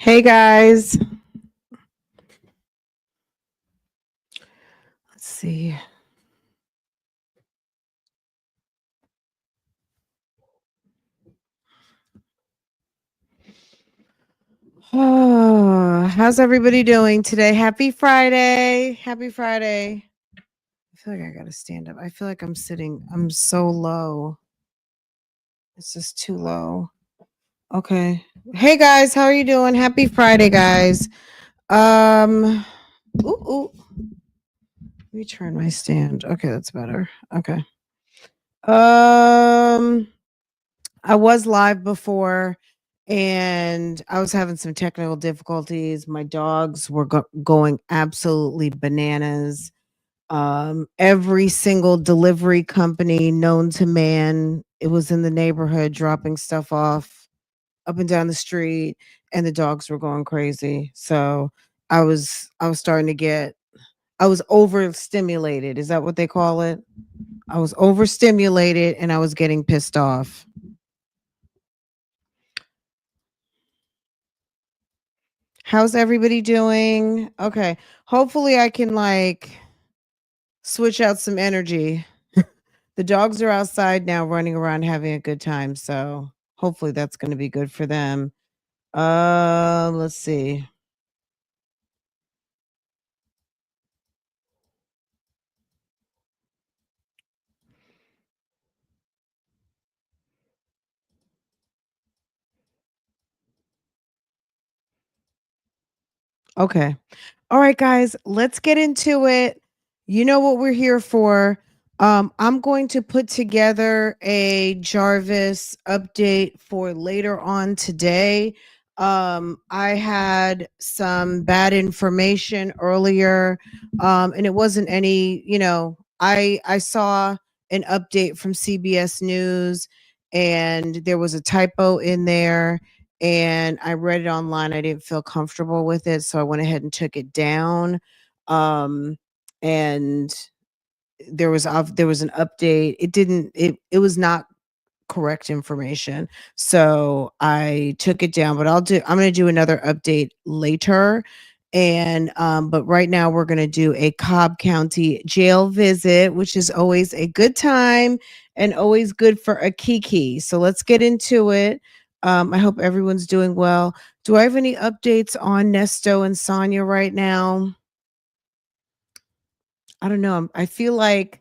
Hey guys. Let's see. Oh, how's everybody doing today? Happy Friday. Happy Friday. I feel like I got to stand up. I feel like I'm so low. It's just too low. Okay. Hey guys, how are you doing? Happy Friday, guys. Ooh. Let me turn my stand. Okay, that's better. Okay. I was live before and I was having some technical difficulties. My dogs were going absolutely bananas. Every single delivery company known to man, it was in the neighborhood dropping stuff off up and down the street, and the dogs were going crazy. So I was starting to get I was overstimulated. Is that what they call it? I was overstimulated and I was getting pissed off. How's everybody doing? Okay. Hopefully I can switch out some energy. The dogs are outside now running around having a good time, so hopefully that's going to be good for them. Let's see. Okay. All right, guys, let's get into it. You know what we're here for. I'm going to put together a Jarvis update for later on today. I had some bad information earlier, and it wasn't any, I saw an update from CBS News, and there was a typo in there and I read it online. I didn't feel comfortable with it, so I went ahead and took it down. Um, and there was an update. It was not correct information. So I took it down, but I'm going to do another update later. And but right now we're going to do a Cobb County jail visit, which is always a good time and always good for a kiki. So let's get into it. I hope everyone's doing well. Do I have any updates on Nesto and Sonya right now? I don't know. I feel like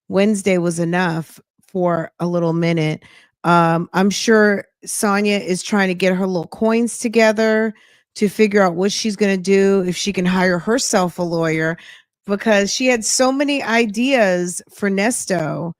Wednesday was enough for a little minute. I'm sure Sonya is trying to get her little coins together to figure out what she's going to do, if she can hire herself a lawyer, because she had so many ideas for Nesto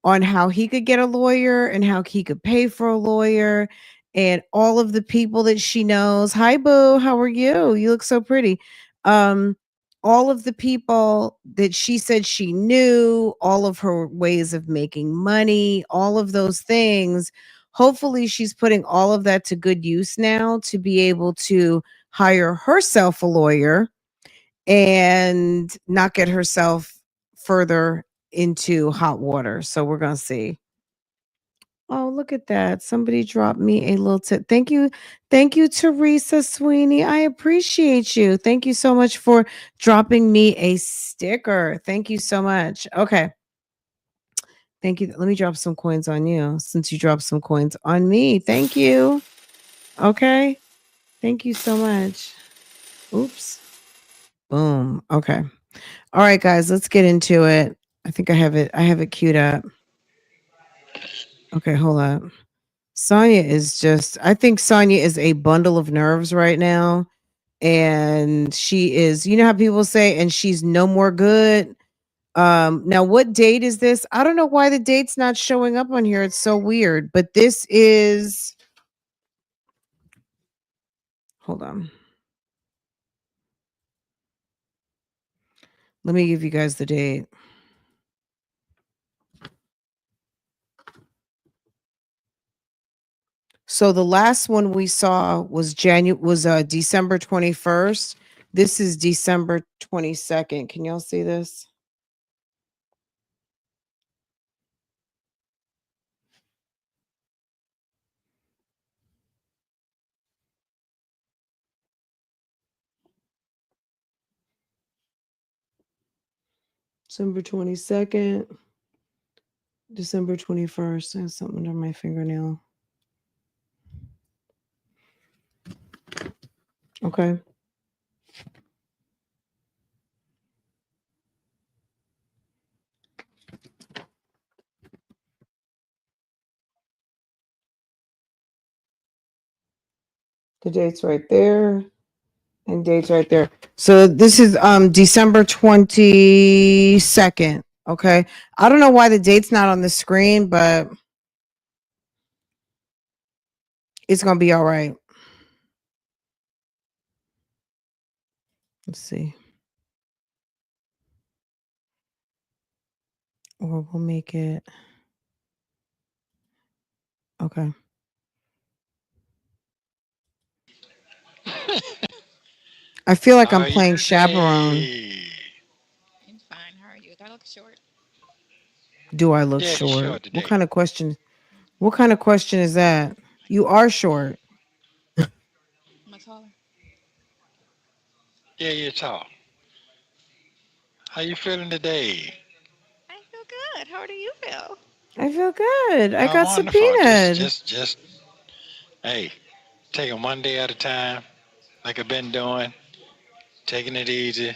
on how he could get a lawyer and how he could pay for a lawyer and all of the people that she knows. Hi, Boo. How are you? You look so pretty. Um, all of the people that she said she knew, all of her ways of making money, all of those things. Hopefully, she's putting all of that to good use now to be able to hire herself a lawyer and not get herself further into hot water. So we're going to see. Oh, look at that. Somebody dropped me a little tip. Thank you. Thank you, Teresa Sweeney. I appreciate you. Thank you so much for dropping me a sticker. Thank you so much. Okay. Thank you. Let me drop some coins on you since you dropped some coins on me. Thank you. Okay. Thank you so much. Oops. Boom. Okay. All right, guys, let's get into it. I think I have it. I have it queued up. Okay, hold on. Sonya is just, I think Sonya is a bundle of nerves right now. And she is, you know how people say, and she's no more good. Now what date is this? I don't know why the date's not showing up on here. It's so weird. But this is, hold on. Let me give you guys the date. So the last one we saw was December 21st. This is December 22nd. Can y'all see this? December 22nd, December 21st. I have something under my fingernail. Okay. The date's right there. And dates right there. So this is December 22nd. Okay. I don't know why the date's not on the screen, but it's gonna be all right. Let's see. Or we'll make it okay. I feel like How I'm are you playing chaperone. today? I'm fine. How are you? Do I look short? Do I look Yeah, you short? short today. What kind of question is that? You are short. Am I taller? Yeah, you're tall. How you feeling today? I feel good. How do you feel? I feel good. I I'm got wonderful. Just, subpoenaed. just, just. Hey, taking one day at a time, like I've been doing. Taking it easy.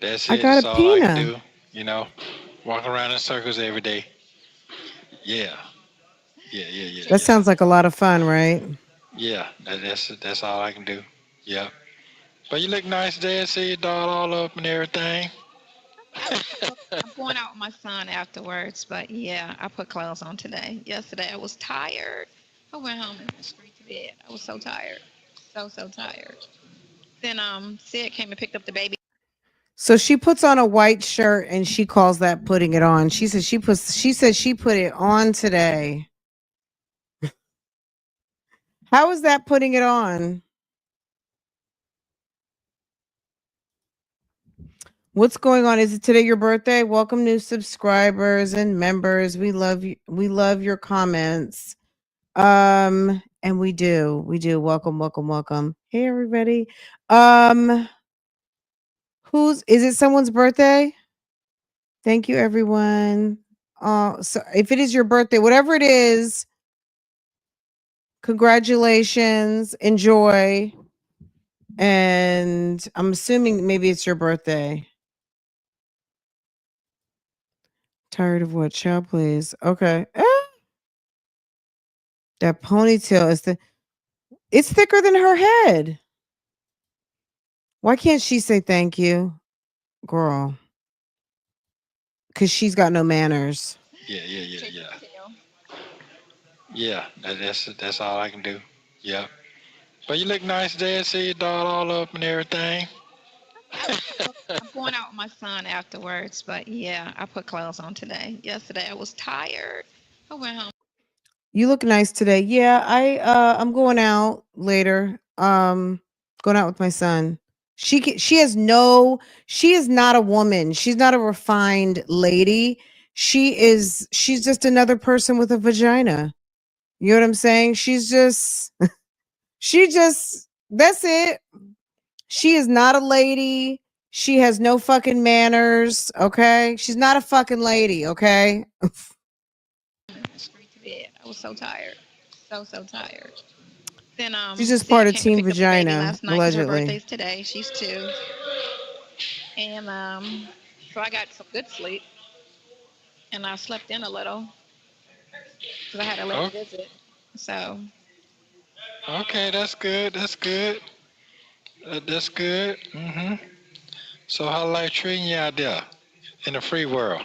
That's I it. got a That's all I can pina. do. You know, walk around in circles every day. Yeah, yeah, yeah, yeah, That yeah. sounds like a lot of fun, right? Yeah, that's all I can do. Yeah. But you look nice today. I see your doll all up and everything. I'm going out with my son afterwards, but yeah, I put clothes on today. Yesterday I was tired. I went home and went straight to bed. I was so tired. So tired. Then Sid came and picked up the baby. So she puts on a white shirt and she calls that putting it on. She says she put it on today. How is that putting it on? What's going on? Is it today your birthday? Welcome new subscribers and members. We love you. We love your comments. And we do. We do. Welcome, welcome, welcome. Hey everybody. Um who's is it someone's birthday? Thank you everyone. So if it is your birthday, whatever it is, congratulations, enjoy. And I'm assuming maybe it's your birthday. Tired of what? Child, please. Okay. That ponytail is it's thicker than her head. Why can't she say thank you, girl? Because she's got no manners. Yeah, yeah, yeah, Chase yeah. his tail. Yeah, that's all I can do. Yeah. But you look nice today. I see your doll all up and everything. I'm going out with my son afterwards, but yeah, I put clothes on today. Yesterday I was tired. I went home. You look nice today. Yeah, I'm going out later. Going out with my son. She is not a woman. She's not a refined lady. She's just another person with a vagina. You know what I'm saying? That's it. She is not a lady. She has no fucking manners, okay? She's not a fucking lady, okay? Straight to bed. I was so tired. So tired. Then She's just part Sid of came and Team picked up the baby Vagina, last night because her allegedly. birthday's today. She's 2. And so I got some good sleep and I slept in a little because I had a late Oh, visit. So okay, that's good. That's good. That's good. So how life treating you out there in the free world?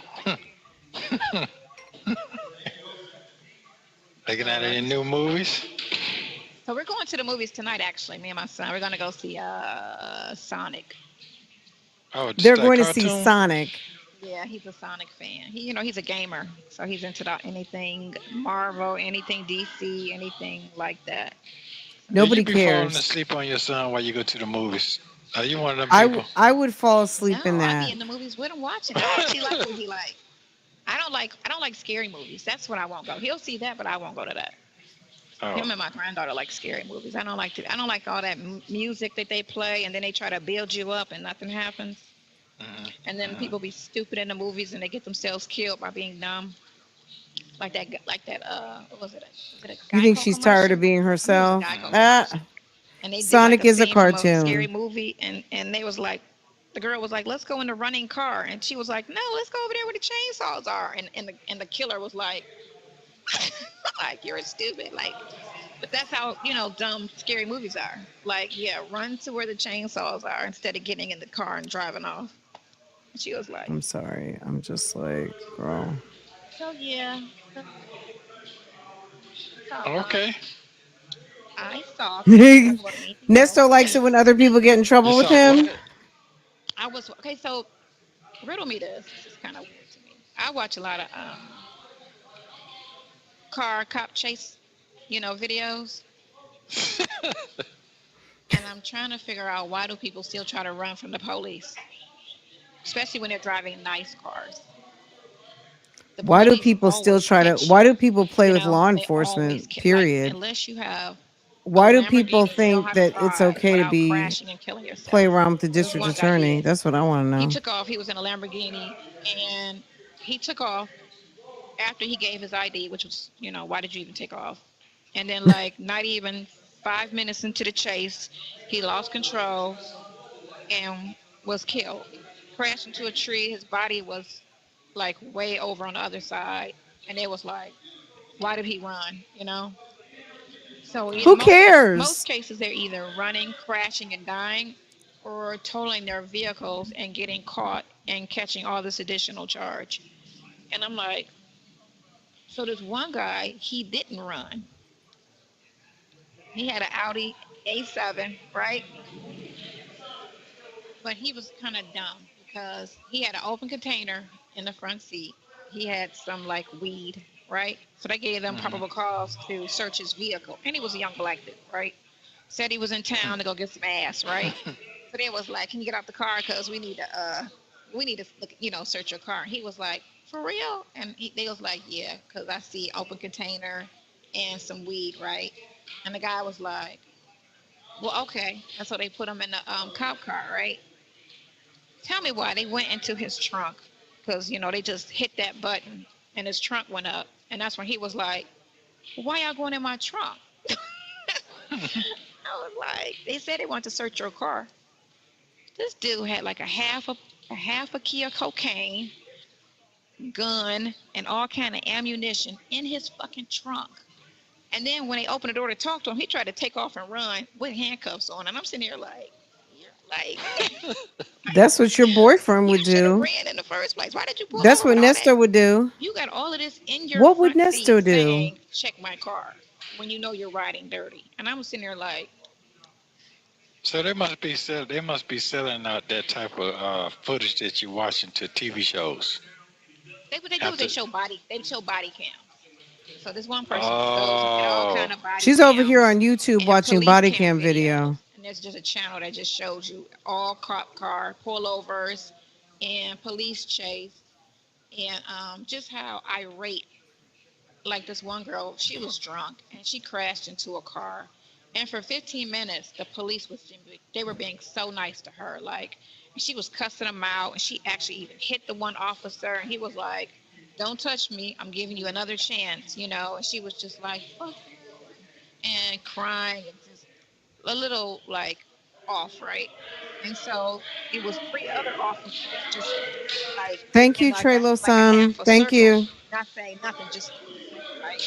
Looking so at any that's new movies? so we're going to the movies tonight actually, me and my son. We're gonna go see Sonic. Oh, just They're that going to see cartoon? Sonic. Yeah, he's a Sonic fan. He's a gamer, so he's into anything Marvel, anything DC, anything like that. So Yeah, you Nobody be falling cares. asleep on your son while you go to the movies. Are you one of them I people? I would fall asleep in no, I be that. in the movies with him watching. I actually like what he like. I don't like scary movies. That's what I won't go. He'll see that, but I won't go to that. Oh, Him and my granddaughter like scary movies. I don't like all that music that they play, and then they try to build you up, and nothing happens. Mhm. And then Mhm. people be stupid in the movies and they get themselves killed by being dumb. What was it? Was it a You think Geico she's tired of commercial? being I think it was a herself? Geico Mhm. commercial. And they did like Sonic a is a scene from a scary cartoon. movie, and they was like, the girl was like, "Let's go in the running car," and she was like, "No, let's go over there where the chainsaws are." And the killer was like, "Like you're stupid." Like, but that's how dumb scary movies are. Like, yeah, run to where the chainsaws are instead of getting in the car and driving off. And she was like, I'm sorry. I'm just like, girl. "So yeah, so so Okay. I saw because we were talking about anything else. Nesto likes it when other people get in You trouble with saw him. what? I was okay. So riddle me this. This is kind of weird to me. I watch a lot of car cop chase, videos, and I'm trying to figure out why do people still try to run from the police, especially when they're driving nice cars. The Why do police people still always try to? catch Why you, do people play with law They always enforcement? like Period. unless you have a Why do people Lamborghini, you know think how to that it's drive okay to without be crashing and killing play yourself. around with the Well, this district one guy attorney? did. That's what I want to He know. took off. He was in a Lamborghini, and he took off after he gave his ID, which was, why did you even take off? And then, like, not even 5 minutes into the chase, he lost control and was killed. Crashed into a tree. His body was like way over on the other side, and it was like, why did he run? So in Who most cares? cases, they're either running, crashing, and dying, or totaling their vehicles and getting caught and catching all this additional charge. And I'm like, so this one guy, he didn't run. He had an Audi A7, right? But he was kind of dumb because he had an open container in the front seat. He had some like weed, right? So they gave them Mhm. probable cause to search his vehicle. And he was a young black dude, right? Said he was in town to go get some ass, right? So they was like, "Can you get out the car? Cause we need to look, search your car." And he was like, "For real?" And they was like, "Yeah, cause I see open container and some weed, right?" And the guy was like, "Well, okay." And so they put him in the cop car, right? Tell me why they went into his trunk, cause they just hit that button and his trunk went up, and that's when he was like, "Why y'all going in my trunk?" I was like, "They said they wanted to search your car." This dude had like a half a key of cocaine, gun, and all kind of ammunition in his fucking trunk. And then when they opened the door to talk to him, he tried to take off and run with handcuffs on. And I'm sitting here like, you're like, That's what your boyfriend you would should have do. ran in the first place. Why did you pull That's over what with all that? Nesto would do. You got all of this in your What would front seat Nesto do? saying, check my car, when you know you're riding dirty. And I'm sitting there like, So they must be selling out that type of footage that you watch into TV shows. what they do is After they show body cams. So this one person just goes and get all oh kind of body She's over here cams on YouTube and watching police body cam cam video. videos. And there's just a channel that just shows you all cop car pullovers and police chase and just how irate. Like this one girl, she was drunk and she crashed into a car. And for 15 minutes, the police they were being so nice to her. Like, she was cussing them out, and she actually even hit the one officer. And he was like, "Don't touch me. I'm giving you another chance," And she was just like, "Fuck you," and crying and just a little like off, right? And so it was three other officers just like Thank in you, like a Trelo-san. half a Thank circle, you. not saying nothing, just listening, right?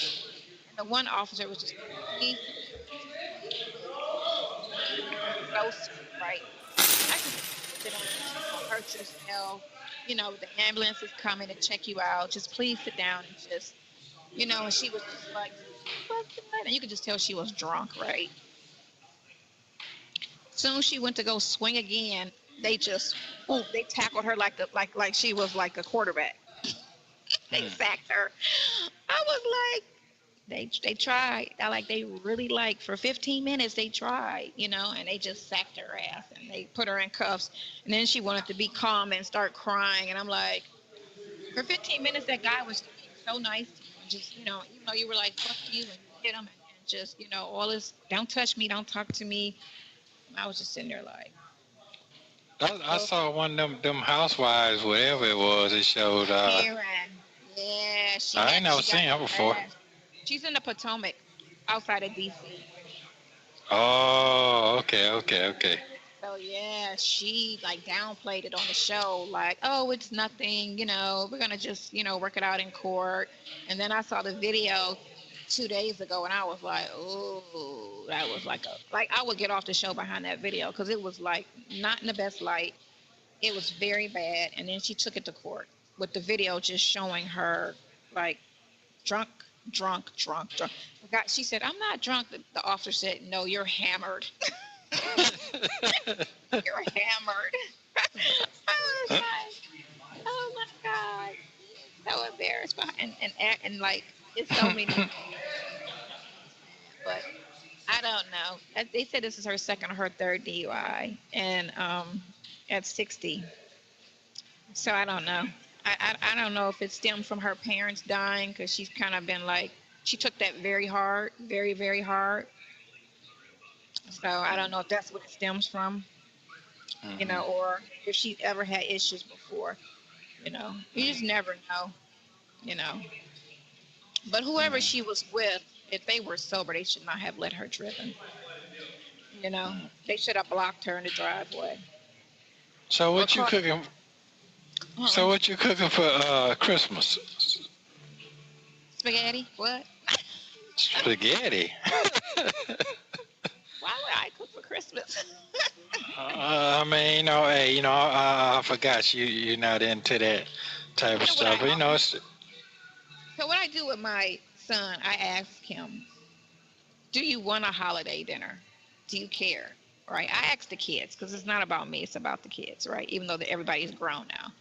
And the one officer was just like, "Please sit down, just please," being so sweet, right? I could just sit down, you're gonna hurt yourself. The ambulance is coming to check you out. Just please sit down and just, and she was just like, "Fuck that." And you could just tell she was drunk, right? Soon as she went to go swing again, they just, boom, they tackled her like she was like a quarterback. They hmm. sacked her. I was like, they tried. I like they really like for 15 minutes they tried, and they just sacked her ass and they put her in cuffs. And then she wanted to be calm and start crying. And I'm like, for 15 minutes that guy was being so nice to you and just, even though you were like fuck you and you hit him and just, all this don't touch me, don't talk to me. And I was just sitting there like, I So saw one of them housewives, whatever it was. It showed. Karen, yeah, I ain't never she got seen her before. harassed. She's in the Potomac, outside of DC. Oh, okay, okay, okay. So yeah, she like downplayed it on the show, like, oh, it's nothing, we're gonna just, work it out in court. And then I saw the video 2 days ago, and I was like, oh, that was like I would get off the show behind that video because it was like not in the best light. It was very bad. And then she took it to court with the video just showing her like drunk, drunk, drunk, drunk. She said, I'm not drunk. The officer said, no, you're hammered. You're hammered. I was like, oh my God. So embarrassed and like it's so many but I don't know. They said this is her second or her third DUI and at 60. So I don't know. I don't know if it stemmed from her parents dying because she's kind of been like she took that very hard, very, very hard. So I don't know if that's what it stems from, Hmm. or if she ever had issues before. You just never know, you know. But whoever she was with, if they were sober, they should not have let her driven. They should have blocked her in the driveway So or what you caught her. cooking? Uh-uh. So what you cooking for Christmas? Spaghetti? What? Spaghetti. Why would I cook for Christmas? I mean, hey, I forgot you're not into that type of So what I stuff. But so what I do with my son, I ask him, "Do you want a holiday dinner? Do you care?" Right? I ask the kids because it's not about me; it's about the kids, right? Even though everybody's grown now.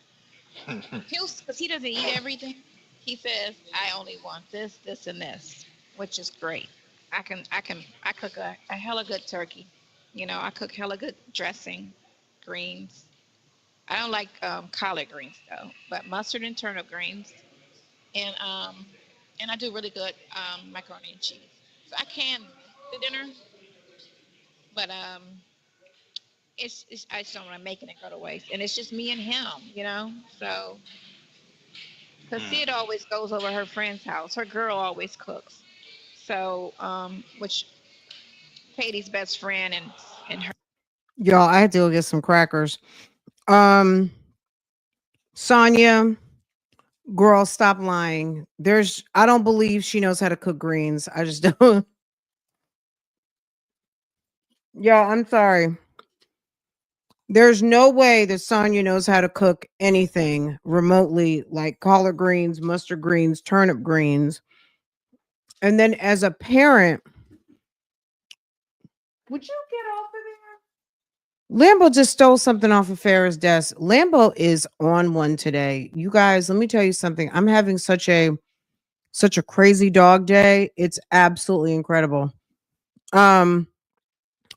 Because he doesn't eat everything. He says, "I only want this, this, and this," which is great. I cook a hella good turkey. I cook hella good dressing, greens. I don't like collard greens though, but mustard and turnip greens, and I do really good macaroni and cheese. So I can make the dinner, but I just don't want to make it and go to waste. And it's just me and him. So because Sid always goes over her friend's house. Her girl always cooks. So which Katie's best friend and her. Y'all, I had to go get some crackers. Um, Sonya, girl, stop lying. I don't believe she knows how to cook greens. I just don't. Y'all, I'm sorry. There's no way that Sonya knows how to cook anything remotely like collard greens, mustard greens, turnip greens. And then as a parent, would you get off of there? Lambo just stole something off of Farrah's desk. Lambo is on one today. You guys, let me tell you something. I'm having such a crazy dog day. It's absolutely incredible. Um,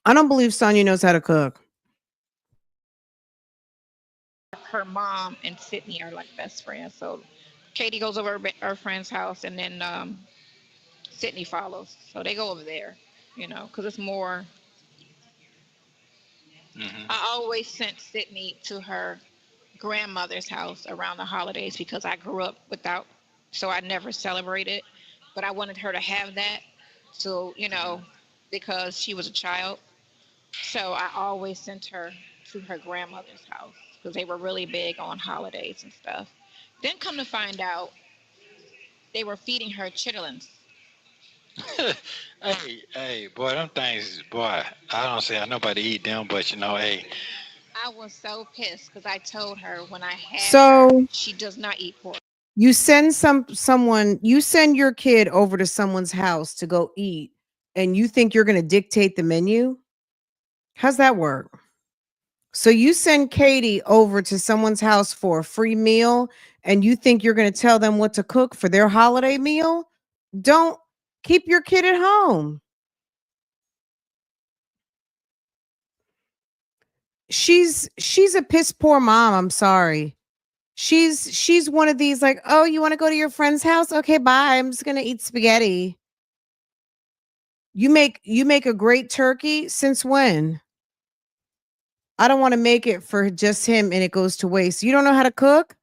I don't believe Sonya knows how to cook. Her mom and Sydney are like best friends. So Katie goes over her friend's house, and then Sydney follows. So they go over there, because it's more. hmm I always sent Sydney to her grandmother's house around the holidays because I grew up without, so I never celebrated. But I wanted her to have that. So, because she was a child. So I always sent her to her grandmother's house because they were really big on holidays and stuff. Then come to find out, they were feeding her chitterlings. hey, boy, them things, boy. I don't say I nobody eat them, but hey. I was so pissed because I told her when I had her, So she does not eat pork. you send your kid over to someone's house to go eat, and you think you're going to dictate the menu? How's that work? So you send Katie over to someone's house for a free meal, and you think you're going to tell them what to cook for their holiday meal? Don't keep your kid at home. She's a piss poor mom. I'm sorry. She's one of these like, oh, you want to go to your friend's house? Okay, bye. I'm just gonna eat spaghetti. You make a great turkey. Since when? I don't want to make it for just him and it goes to waste. You don't know how to cook?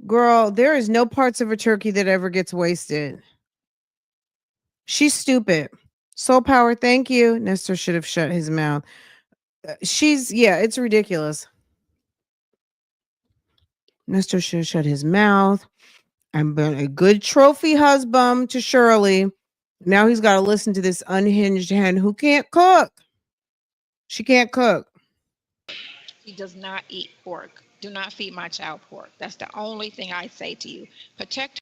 Girl, there is no parts of a turkey that ever gets wasted. She's stupid. Soul power, thank you. Nestor should have shut his mouth. Yeah, it's ridiculous. Nestor should have shut his mouth. I'm been a good trophy husband to Shirley. Now he's got to listen to this unhinged hen who can't cook. She can't cook. She does not eat pork. Do not feed my child pork. That's the only thing I say to you. Protect.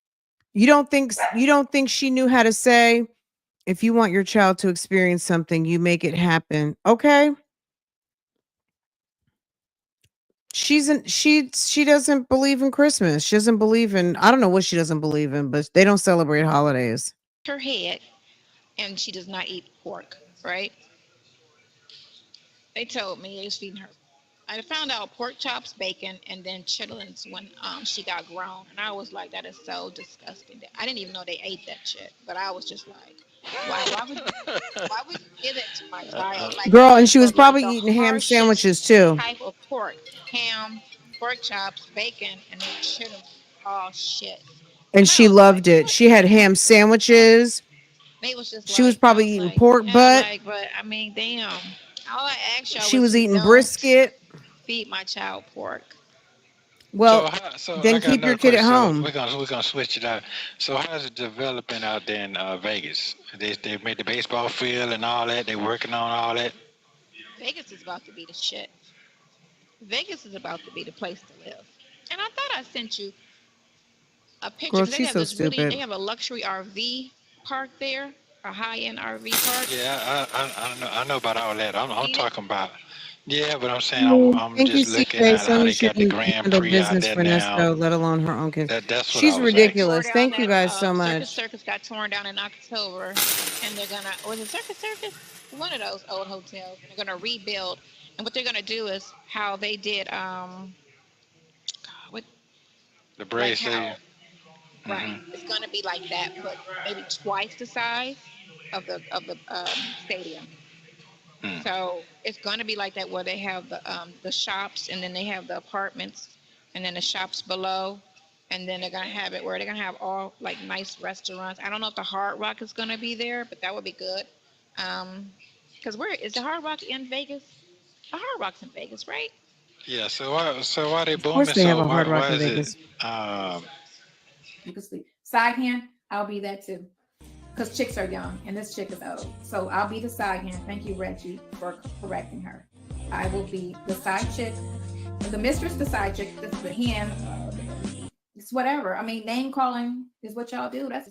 You don't think she knew how to say, if you want your child to experience something, you make it happen. Okay? She doesn't believe in Christmas. She doesn't believe in, I don't know what she doesn't believe in, but they don't celebrate holidays. her head, and she does not eat pork. Right? They told me they was feeding her. I found out pork chops, bacon, and then chitlins when she got grown, and I was like, that is so disgusting. I didn't even know they ate that shit, but I was just like, why would you give it to my child? Like Girl, and nothing she was but like probably the eating ham harshest sandwiches too. type of pork, ham, pork chops, bacon, and then chitlins. Oh shit! And And I she was like, loved it. what She the had hell? ham sandwiches. They was just She was like, I probably was eating like, pork yeah, butt. like, but I mean, damn. All I asked y'all She was was just eating don't brisket. feed my child pork. Well, So I then got keep your another kid question. at So home. we're gonna switch it out. So how's it developing out there in Vegas? They made the baseball field and all that. They working on all that. Vegas is about to be the shit. Vegas is about to be the place to live. And I thought I sent you a picture Girl, because they she's have so this really, they stupid. have a luxury RV park there, a high end RV park. Yeah, I know about all that. I'm Seen it? talking about. Yeah, but I'm saying I'm Thank you, just looking CJ. at how Sonya they got the shouldn't Grand handle Prix out business there for now. Nesto, let alone her own kids. That's what I She's was They asking. tore ridiculous. down Thank you that guys so Circus much. Circus got torn down in October, and they're gonna was it Circus Circus? One of those old hotels, and they're gonna rebuild. And what they're gonna do is how they did what The like Braves Stadium. how right. It's gonna be like that, but maybe twice the size of the stadium. Hmm. So it's gonna be like that where they have the shops and then they have the apartments and then the shops below. And then they're gonna have it where they're gonna have all like nice restaurants. I don't know if the Hard Rock is gonna be there, but that would be good. Um, because where is the Hard Rock in Vegas? The Hard Rock's in Vegas, right? Yeah. So why they Of course, booming they have so? a Hard Why Rock in is it? Vegas. Um, You can sleep. Side hand, I'll be that too. Because chicks are young and this chick is old. So I'll be the side hand. Thank you, Reggie, for correcting her. I will be the side chick. The mistress, the side chick, the hand. It's whatever. I mean, name calling is what y'all do. That's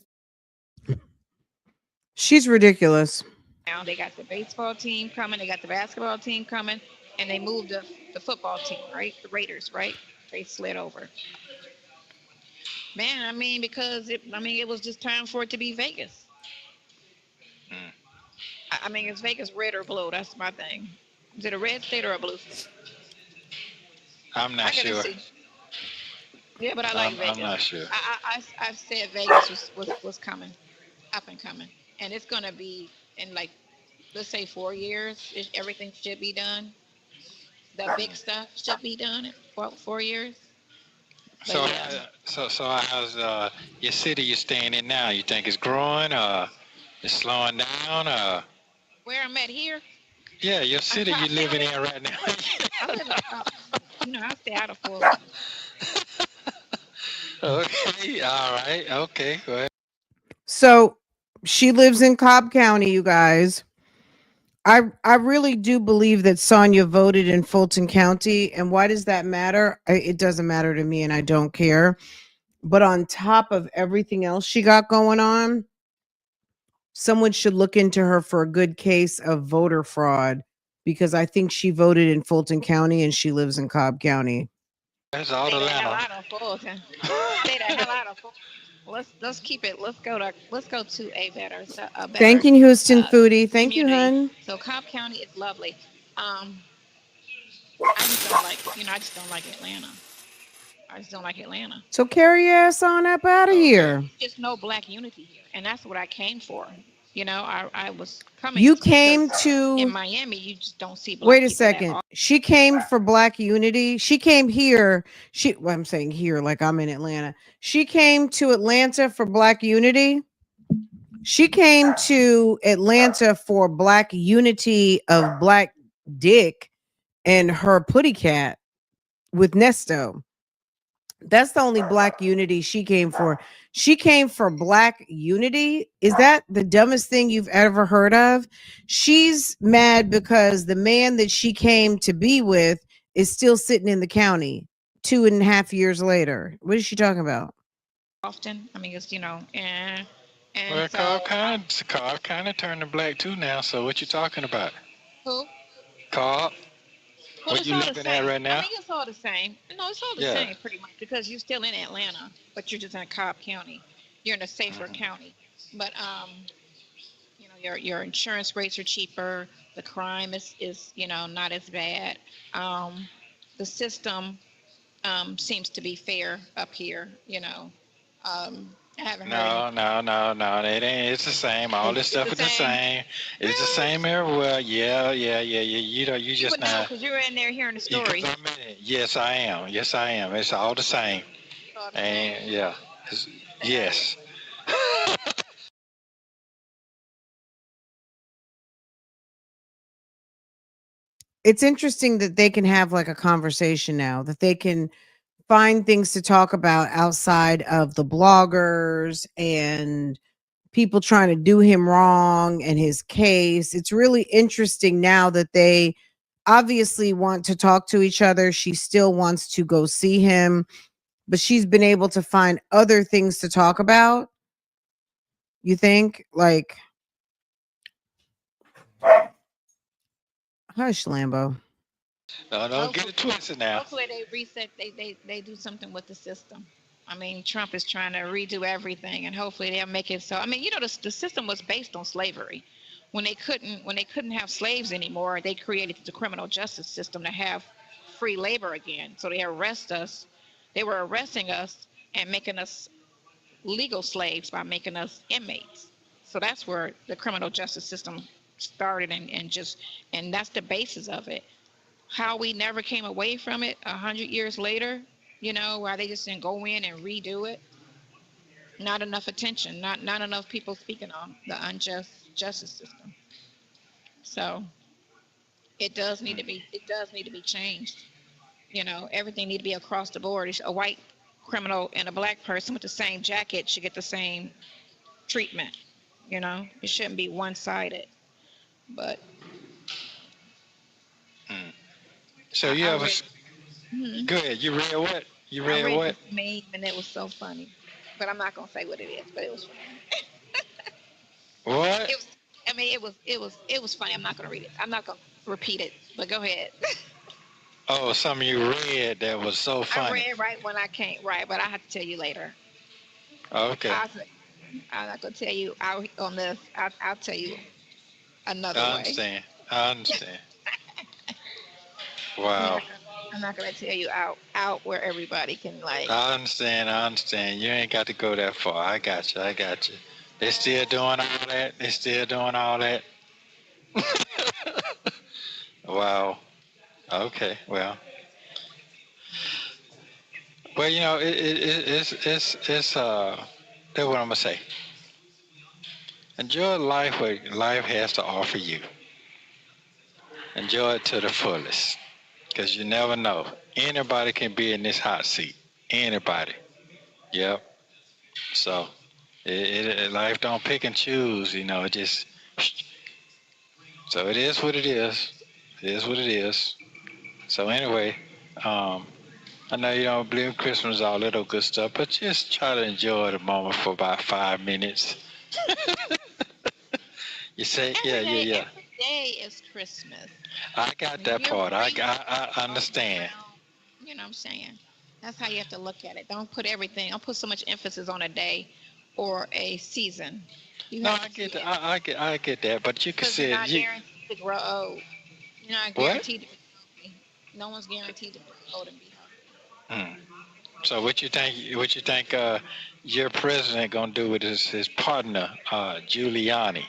She's ridiculous. Now they got the baseball team coming, they got the basketball team coming, and they moved the football team, right? The Raiders, right? They slid over. Man, I mean, because it was just time for it to be Vegas. hmm, I mean, is Vegas red or blue? That's my thing. Is it a red state or a blue state? I'm I not gotta sure. see. Yeah, but I like I'm Vegas. not sure. I've said Vegas was coming, up and coming, and it's gonna be in like let's say 4 years. Everything should be done. The big stuff should be done in 4 years. But So yeah, how's your city you're staying in now? You think it's growing? It's slowing down? where I'm at here, Yeah, your in city Cobb you're living County, in right now. I live in I stay out of Fulton. Okay, all right, okay. Well, So she lives in Cobb County, you guys. I really do believe that Sonya voted in Fulton County. And why does that matter? It doesn't matter to me and I don't care. But on top of everything else she got going on, someone should look into her for a good case of voter fraud because I think she voted in Fulton County and she lives in Cobb County. that's all Stay the hell Atlanta. out of Fulton. Stay the hell out of Fulton. Let's keep it. Let's go to a better Thank you, Houston uh, Foodie. Thank you, community. hun. So Cobb County is lovely. Um, I just don't like I just don't like Atlanta. I just don't like Atlanta. So carry your ass on up out of Okay. here. Just no black unity here, and that's what I came for. I was coming You because came in to, Miami, you just don't see wait black a people that second. often. She came for Black Unity. She came here. Well, I'm saying here like I'm in Atlanta. She came to Atlanta for Black Unity. She came to Atlanta for Black Unity of Black Dick and her Putty Cat with Nesto. That's the only Black Unity she came for. She came for Black Unity. Is that the dumbest thing you've ever heard of? She's mad because the man that she came to be with is still sitting in the county 2.5 years later. What is she talking about? Often. I mean, it's and Well, so Cobb kind of turned to black too now. So what you talking about, who? Cobb? Well, Where it's you all the living at same. right I now? mean, it's all the same. No, it's all the Yeah. same pretty much because you're still in Atlanta, but you're just in Cobb County. You're in a safer Mhm. county, but your insurance rates are cheaper. The crime is not as bad. Um, the system seems to be fair up here. I haven't heard any. No. It ain't. It's the same. All this It's the stuff is the same. same. It's the Really? same everywhere. Yeah. You know, you You just would know not. because you're in there hearing the Because story. I'm in it. Yes, I am. Yes, I am. It's all the same. It's all the same. And yeah. Yes. It's interesting that they can have like a conversation now, that they can find things to talk about outside of the bloggers and people trying to do him wrong and his case. It's really interesting now that they obviously want to talk to each other. She still wants to go see him, but she's been able to find other things to talk about. You think? Like, hush, Lambo. No, don't get Hopefully, it twisted now. hopefully they reset. They do something with the system. I mean, Trump is trying to redo everything, and hopefully they'll make it so. I mean, the system was based on slavery. When they couldn't have slaves anymore, they created the criminal justice system to have free labor again. So they arrest us. They were arresting us and making us legal slaves by making us inmates. So that's where the criminal justice system started, and that's the basis of it. How we never came away from it 100 years later, why they just didn't go in and redo it. Not enough attention, not enough people speaking on the unjust justice system. So it does need to be changed. Everything need to be across the board. A white criminal and a black person with the same jacket should get the same treatment. It shouldn't be one sided. But Mm. So I, you I ever? read hmm, Go ahead. You read what? You I read read what? this meme and it was so funny. But I'm not gonna say what it is. But it was funny. What? It was. I mean, it was funny. I'm not gonna read it. I'm not gonna repeat it. But go ahead. Oh, something you read that was so I funny. read right when I came. Right, but I have to tell you later. Okay. I, I'm not gonna tell you out on this. I'll tell you another I way. understand. I understand. I'm Wow. not gonna. I'm not gonna tell you out where everybody can like. I understand. I understand. You ain't got to go that far. I got you. I got you. They still doing all that. They still doing all that. Wow. Okay. Well, that's what I'm gonna say. Enjoy life what life has to offer you. Enjoy it to the fullest, cause you never know. Anybody can be in this hot seat. Anybody. Yep. So life don't pick and choose. It just. So it is what it is. It is what it is. So anyway, um, I know you don't believe in Christmas, all that old good stuff, but just try to enjoy the moment for about 5 minutes. You say, yeah. Every day is Christmas. I got When that you're part. breathing, I walking understand. around, you know what I'm saying? That's how you have to look at it. Don't put so much emphasis on a day or a season. You No, have I to see get that. it I get that. But you can because you're say it. not guaranteed to grow old. You're not What? guaranteed to be healthy. No one's guaranteed to grow old and be healthy. Hmm. So what you think? What you think? Your president gonna do with his partner, Giuliani?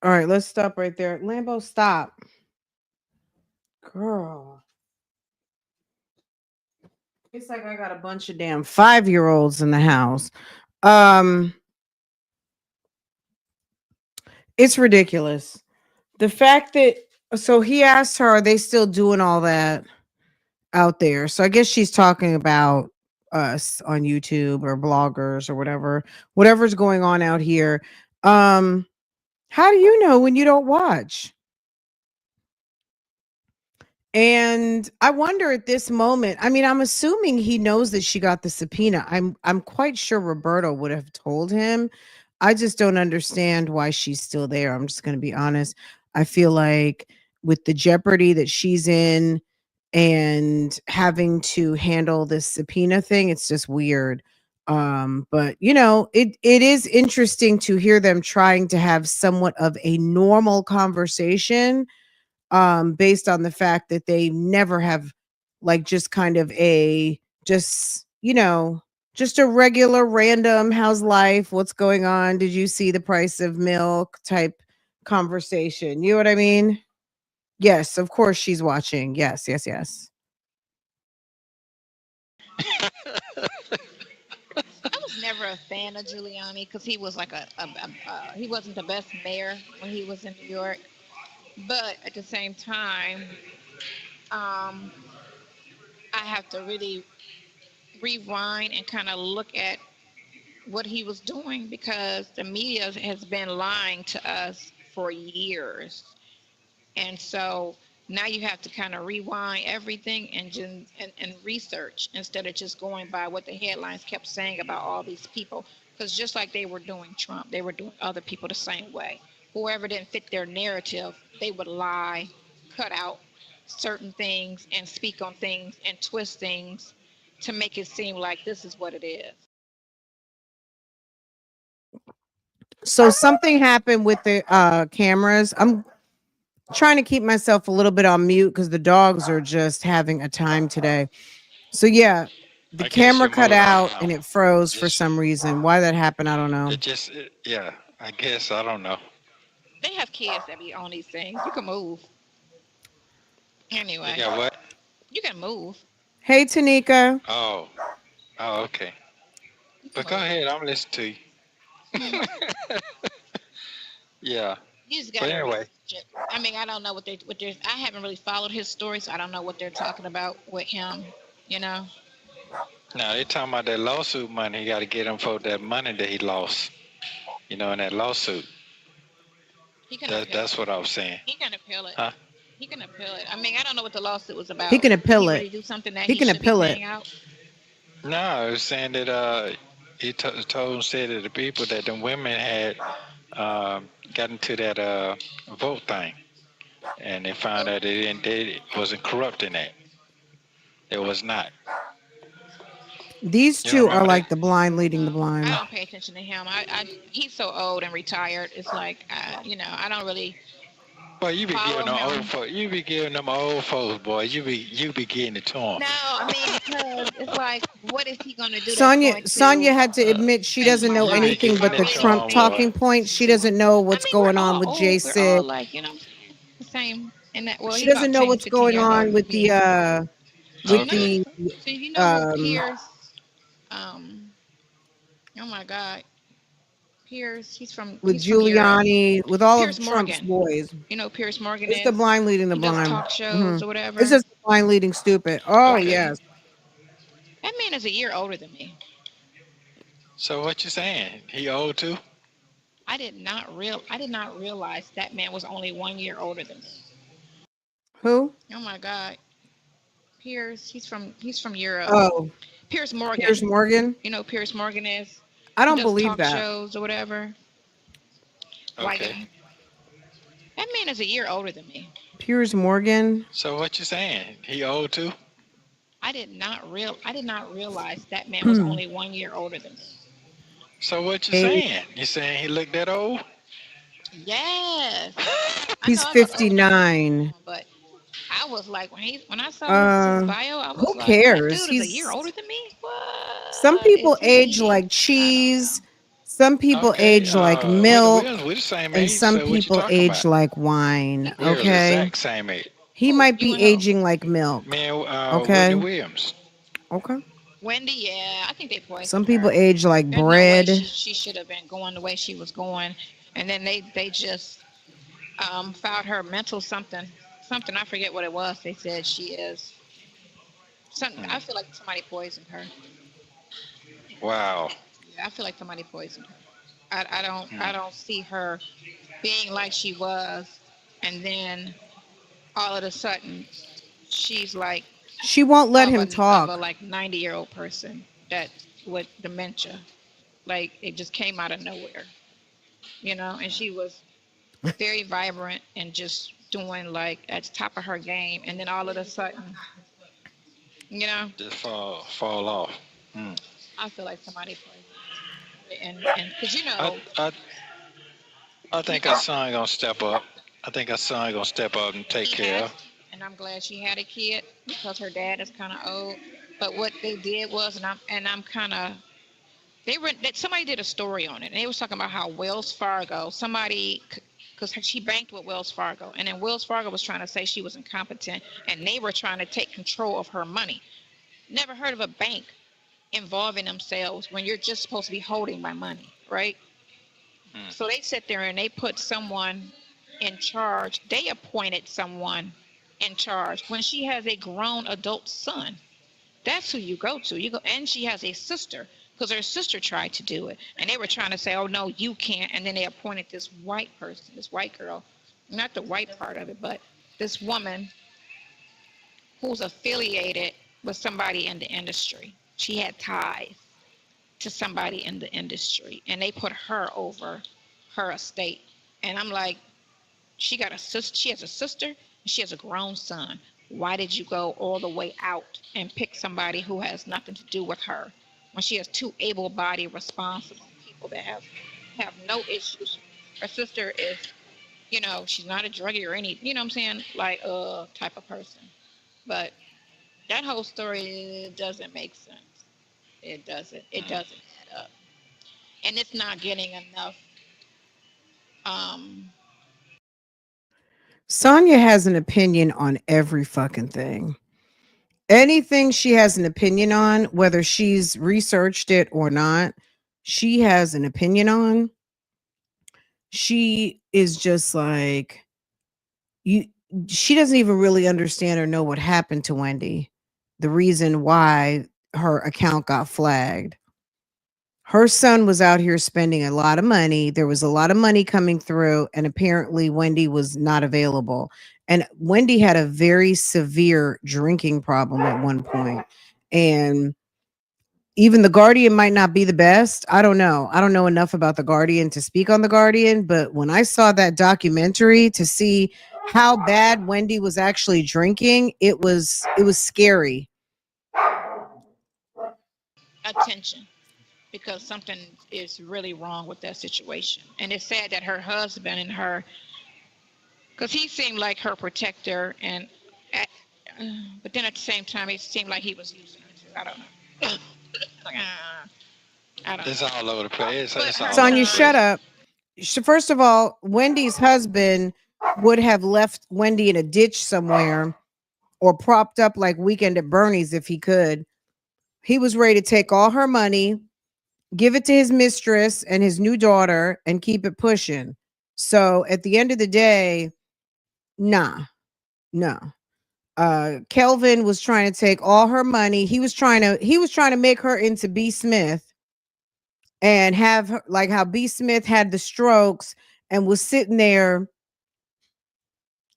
All right, let's stop right there. Lambo, stop. Girl. It's like I got a bunch of damn 5-year-olds in the house. Um, it's ridiculous. The fact that so he asked her, are they still doing all that out there? So I guess she's talking about us on YouTube or bloggers or whatever's going on out here. Um, how do you know when you don't watch? And I wonder at this moment, I mean, I'm assuming he knows that she got the subpoena. I'm quite sure Roberto would have told him. I just don't understand why she's still there. I'm just going to be honest. I feel like with the jeopardy that she's in and having to handle this subpoena thing, it's just weird. But it is interesting to hear them trying to have somewhat of a normal conversation based on the fact that they never have like just kind of a just just a regular random how's life, what's going on, did you see the price of milk type conversation. You know what I mean? Yes, of course she's watching. Yes, yes, yes. I was never a fan of Giuliani because he was like he wasn't the best mayor when he was in New York. But at the same time, um, I have to really rewind and kind of look at what he was doing because the media has been lying to us for years. And so now you have to kind of rewind everything and research instead of just going by what the headlines kept saying about all these people. Because just like they were doing Trump, they were doing other people the same way. Whoever didn't fit their narrative, they would lie, cut out certain things, and speak on things and twist things to make it seem like this is what it is. So something happened with the cameras. I'm trying to keep myself a little bit on mute because the dogs are just having a time today. So yeah, the I guess camera your cut motor. out and it froze for Just some reason. Why that happened, I don't know. yeah. I guess I don't know. They have kids that be on these things. You can move. You Anyway, got what? you can move. Hey Tanika. Oh, oh, okay. You can But go move. ahead. I'm listening to you. Hmm. Yeah. You just But gotta anyway, research it. I mean, I don't know what they're. I haven't really followed his story, so I don't know what they're talking about with him. You know, now they talking about that lawsuit money. He got to get him for that money that he lost. In that lawsuit. he can That appeal that's it. what I was saying. He can appeal it. Huh? He can appeal it. I mean, I don't know what the lawsuit was He about. can Did he appeal it. really do something that He he can should be appeal it. paying out? No, I was saying that he said that the people that the women had got into that vote thing, and they found out they wasn't corrupt in that. It was not. These You don't two are remember that? like the blind leading the No, I blind. don't pay attention to him. He's so old and retired. It's like, I don't really Boy, you be giving follow them old him. folks. You be giving them old folks, boy. You be getting it to them. No, I mean because it's like, what is he gonna do that's going Sonya to had to admit she make doesn't my know You be life? anything If I getting but the it to really Trump them, feel, boy. talking points. She doesn't know I what's mean, we're going on all with old. We're J6. all like, the same. And that, well, She he's doesn't about know 10, what's 15 going years older on than with me. with Okay. the So you know who um um, oh my God, Pierce? with He's from Europe. Giuliani, with all of Pierce Trump's Morgan. boys. You know who Pierce Morgan It's the is? blind leading the He does blind. talk shows Hmm. or It's whatever. just the blind leading stupid. Oh Okay. Okay. yes. That man is a year older than me. So what you saying? He old too? I did not realize that man was only 1 year older than me. Who? Oh my God. Pierce, he's from Europe. Oh, Pierce Piers Morgan. Morgan. You know who Pierce Morgan is? I He don't does believe talk that. shows or whatever. White Okay. guy. That man is a year older than me. Piers Morgan. So what you saying? He old too? I did not realize that man was only 1 year older than me. So what you Age. saying? You saying he looked that old? Yes. I know He's I look old when I look at 59. him, but I was like when I saw his Uh, bio, I was who like, that cares? dude is a year He's older than me. Some What is people he age eating? like I don't know. cheese. Some people Okay. age like We milk, the same and age. some So what you people talking age about? like wine. We're the Okay. exact same age. He Who? might You be and who? aging like milk. Me and Whitney Okay. Williams. Okay. Wendy, yeah, I think they Some poisoned people her. age like There's no way bread. she should have been going the way she was going, and then they just found her mental something. I forget what it was. They said she is something. Hmm. I feel like somebody poisoned her. Wow. Yeah, I feel like somebody poisoned her. I don't Hmm. I don't see her being like she was, and then all of a sudden she's like She won't let of him a talk. like 90-year-old person that with dementia. Like it just came out of nowhere, and she was very vibrant and just doing like at the top of her game, and then all of a sudden, you know, Just fall off. Hmm. I feel like somebody poisoned her, and because I I I you think our know, son gonna step up. I think our son gonna step up and take he care has of. to, and I'm glad she had a kid because her dad is kind of old. But what they did was, and I'm kind of they were that somebody did a story on it, and they was talking about how Wells Fargo somebody. Because she banked with Wells Fargo, and then Wells Fargo was trying to say she was incompetent, and they were trying to take control of her money. Never heard of a bank involving themselves when you're just supposed to be holding my money, right? Hmm. So they sit there and they put someone in charge. They appointed someone in charge when she has a grown adult son. That's who you go to. You go, and she has a sister because her sister tried to do it, and they were trying to say, "Oh no, you can't." And then they appointed this white person, this white girl, not the white part of it, but this woman who's affiliated with somebody in the industry. She had ties to somebody in the industry, and they put her over her estate. And I'm like, she got a sister. She has a sister, and she has a grown son. Why did you go all the way out and pick somebody who has nothing to do with her when she has two able-bodied, responsible people that have no issues? Her sister is, she's not a druggie or any, you know what I'm saying, like type of person. But that whole story doesn't make sense. It doesn't. It Hmm. doesn't add up, and it's not getting enough. Um, Sonya has an opinion on every fucking thing. Anything she has an opinion on, whether she's researched it or not, she has an opinion on. She is just like you she doesn't even really understand or know what happened to Wendy. The reason why her account got flagged. Her son was out here spending a lot of money. There was a lot of money coming through, and apparently Wendy was not available. And Wendy had a very severe drinking problem at one point. And even the Guardian might not be the best. I don't know. I don't know enough about the Guardian to speak on the Guardian, but when I saw that documentary to see how bad Wendy was actually drinking, it was scary. attention, because something is really wrong with that situation, and it's sad that her husband and her, because he seemed like her protector, and at, but then at the same time, it seemed like he was using her too. I don't know. I don't It's know. all over the place. But It's her all over Sonya, the son, shut place. up. First of all, Wendy's husband would have left Wendy in a ditch somewhere or propped up like Weekend at Bernie's if he could. He was ready to take all her money, give it to his mistress and his new daughter, and keep it pushing. So at the end of the day, nah, no. Kelvin was trying to take all her money. He was trying to make her into B. Smith and have her like how B. Smith had the strokes and was sitting there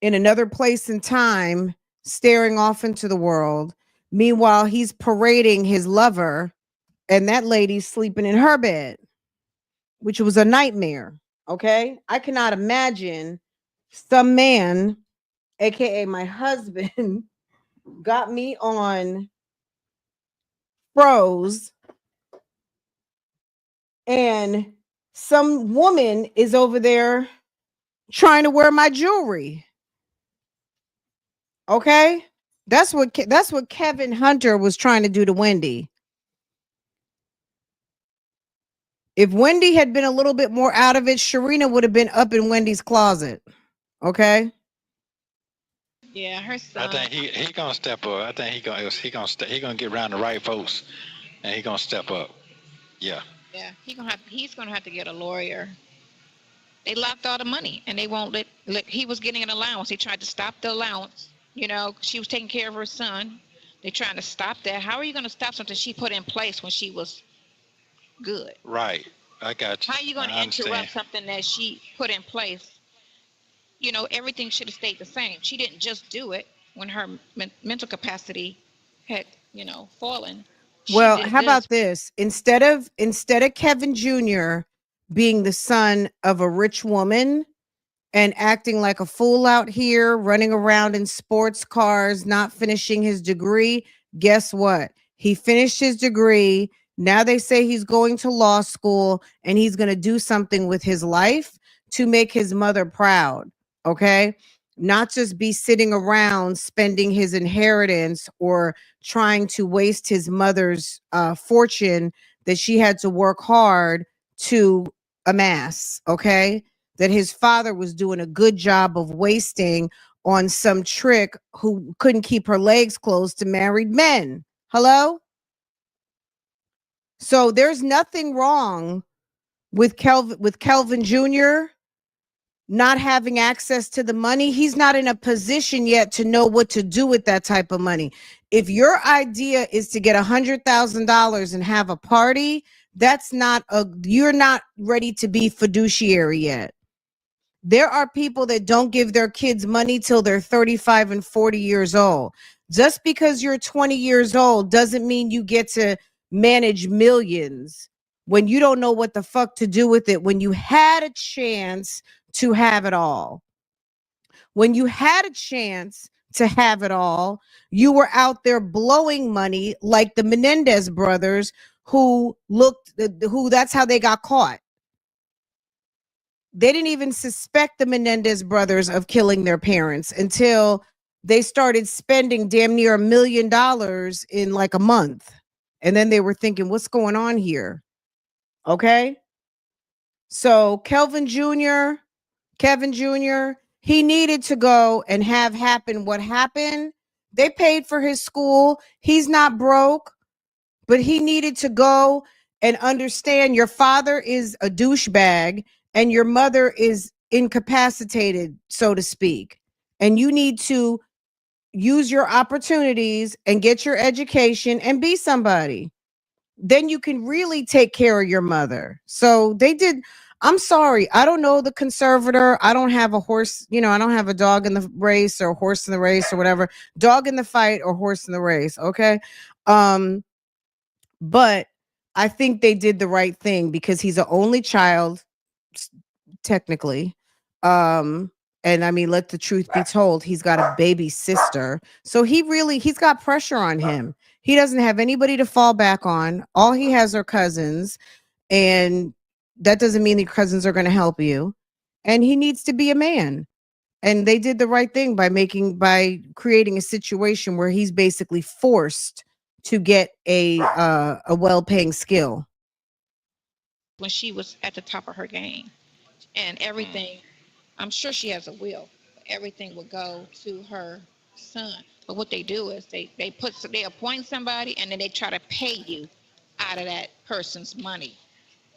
in another place and time, staring off into the world. Meanwhile, he's parading his lover, and that lady's sleeping in her bed, which was a nightmare. Okay. I cannot imagine some man, AKA my husband, got me on froze, and some woman is over there trying to wear my jewelry. Okay. That's what Kevin Hunter was trying to do to Wendy. If Wendy had been a little bit more out of it, Sharina would have been up in Wendy's closet. Okay. Yeah, her I son. think he gonna step up. I think he gonna get around the right folks, and he gonna step up. Yeah. Yeah, he's gonna have to get a lawyer. They locked all the money, and they won't let. He was getting an allowance. They tried to stop the allowance. She was taking care of her son. They're trying to stop that. How are you going to stop something she put in place when she was good? Right. I got you. How are you going I to understand. interrupt something that she put in place? Everything should have stayed the same. She didn't just do it when her mental capacity had, fallen. She Well, did how this. about this? Instead of Kevin Jr. being the son of a rich woman and acting like a fool out here, running around in sports cars, not finishing his degree, guess what? He finished his degree. Now they say he's going to law school and he's going to do something with his life to make his mother proud. Okay. Not just be sitting around spending his inheritance or trying to waste his mother's fortune that she had to work hard to amass. Okay, that his father was doing a good job of wasting on some trick who couldn't keep her legs closed to married men. Hello? So there's nothing wrong with Kelvin Jr. not having access to the money. He's not in a position yet to know what to do with that type of money. If your idea is to get $100,000 and have a party, you're not ready to be fiduciary yet. There are people that don't give their kids money till they're 35 and 40 years old. Just because you're 20 years old doesn't mean you get to manage millions when you don't know what the fuck to do with it, when you had a chance to have it all. When you had a chance to have it all, you were out there blowing money like the Menendez brothers who that's how they got caught. They didn't even suspect the Menendez brothers of killing their parents until they started spending damn near $1 million in like a month. And then they were thinking, what's going on here? Okay. So Kevin Jr., he needed to go and have happen what happened. They paid for his school. He's not broke, but he needed to go and understand your father is a douchebag and your mother is incapacitated, so to speak. And you need to use your opportunities and get your education and be somebody. Then you can really take care of your mother. So they did. I'm sorry. I don't know the conservator. I don't have a horse, I don't have a dog in the race or a horse in the race or whatever. Dog in the fight or horse in the race. Okay. But I think they did the right thing because he's an only child, technically. And I mean, let the truth be told, he's got a baby sister. So he's got pressure on him. He doesn't have anybody to fall back on. All he has are cousins. And that doesn't mean the cousins are going to help you. And he needs to be a man. And they did the right thing by creating a situation where he's basically forced to get a well-paying skill. When she was at the top of her game, and everything, I'm sure she has a will. Everything would go to her son. But what they do is they appoint somebody and then they try to pay you out of that person's money.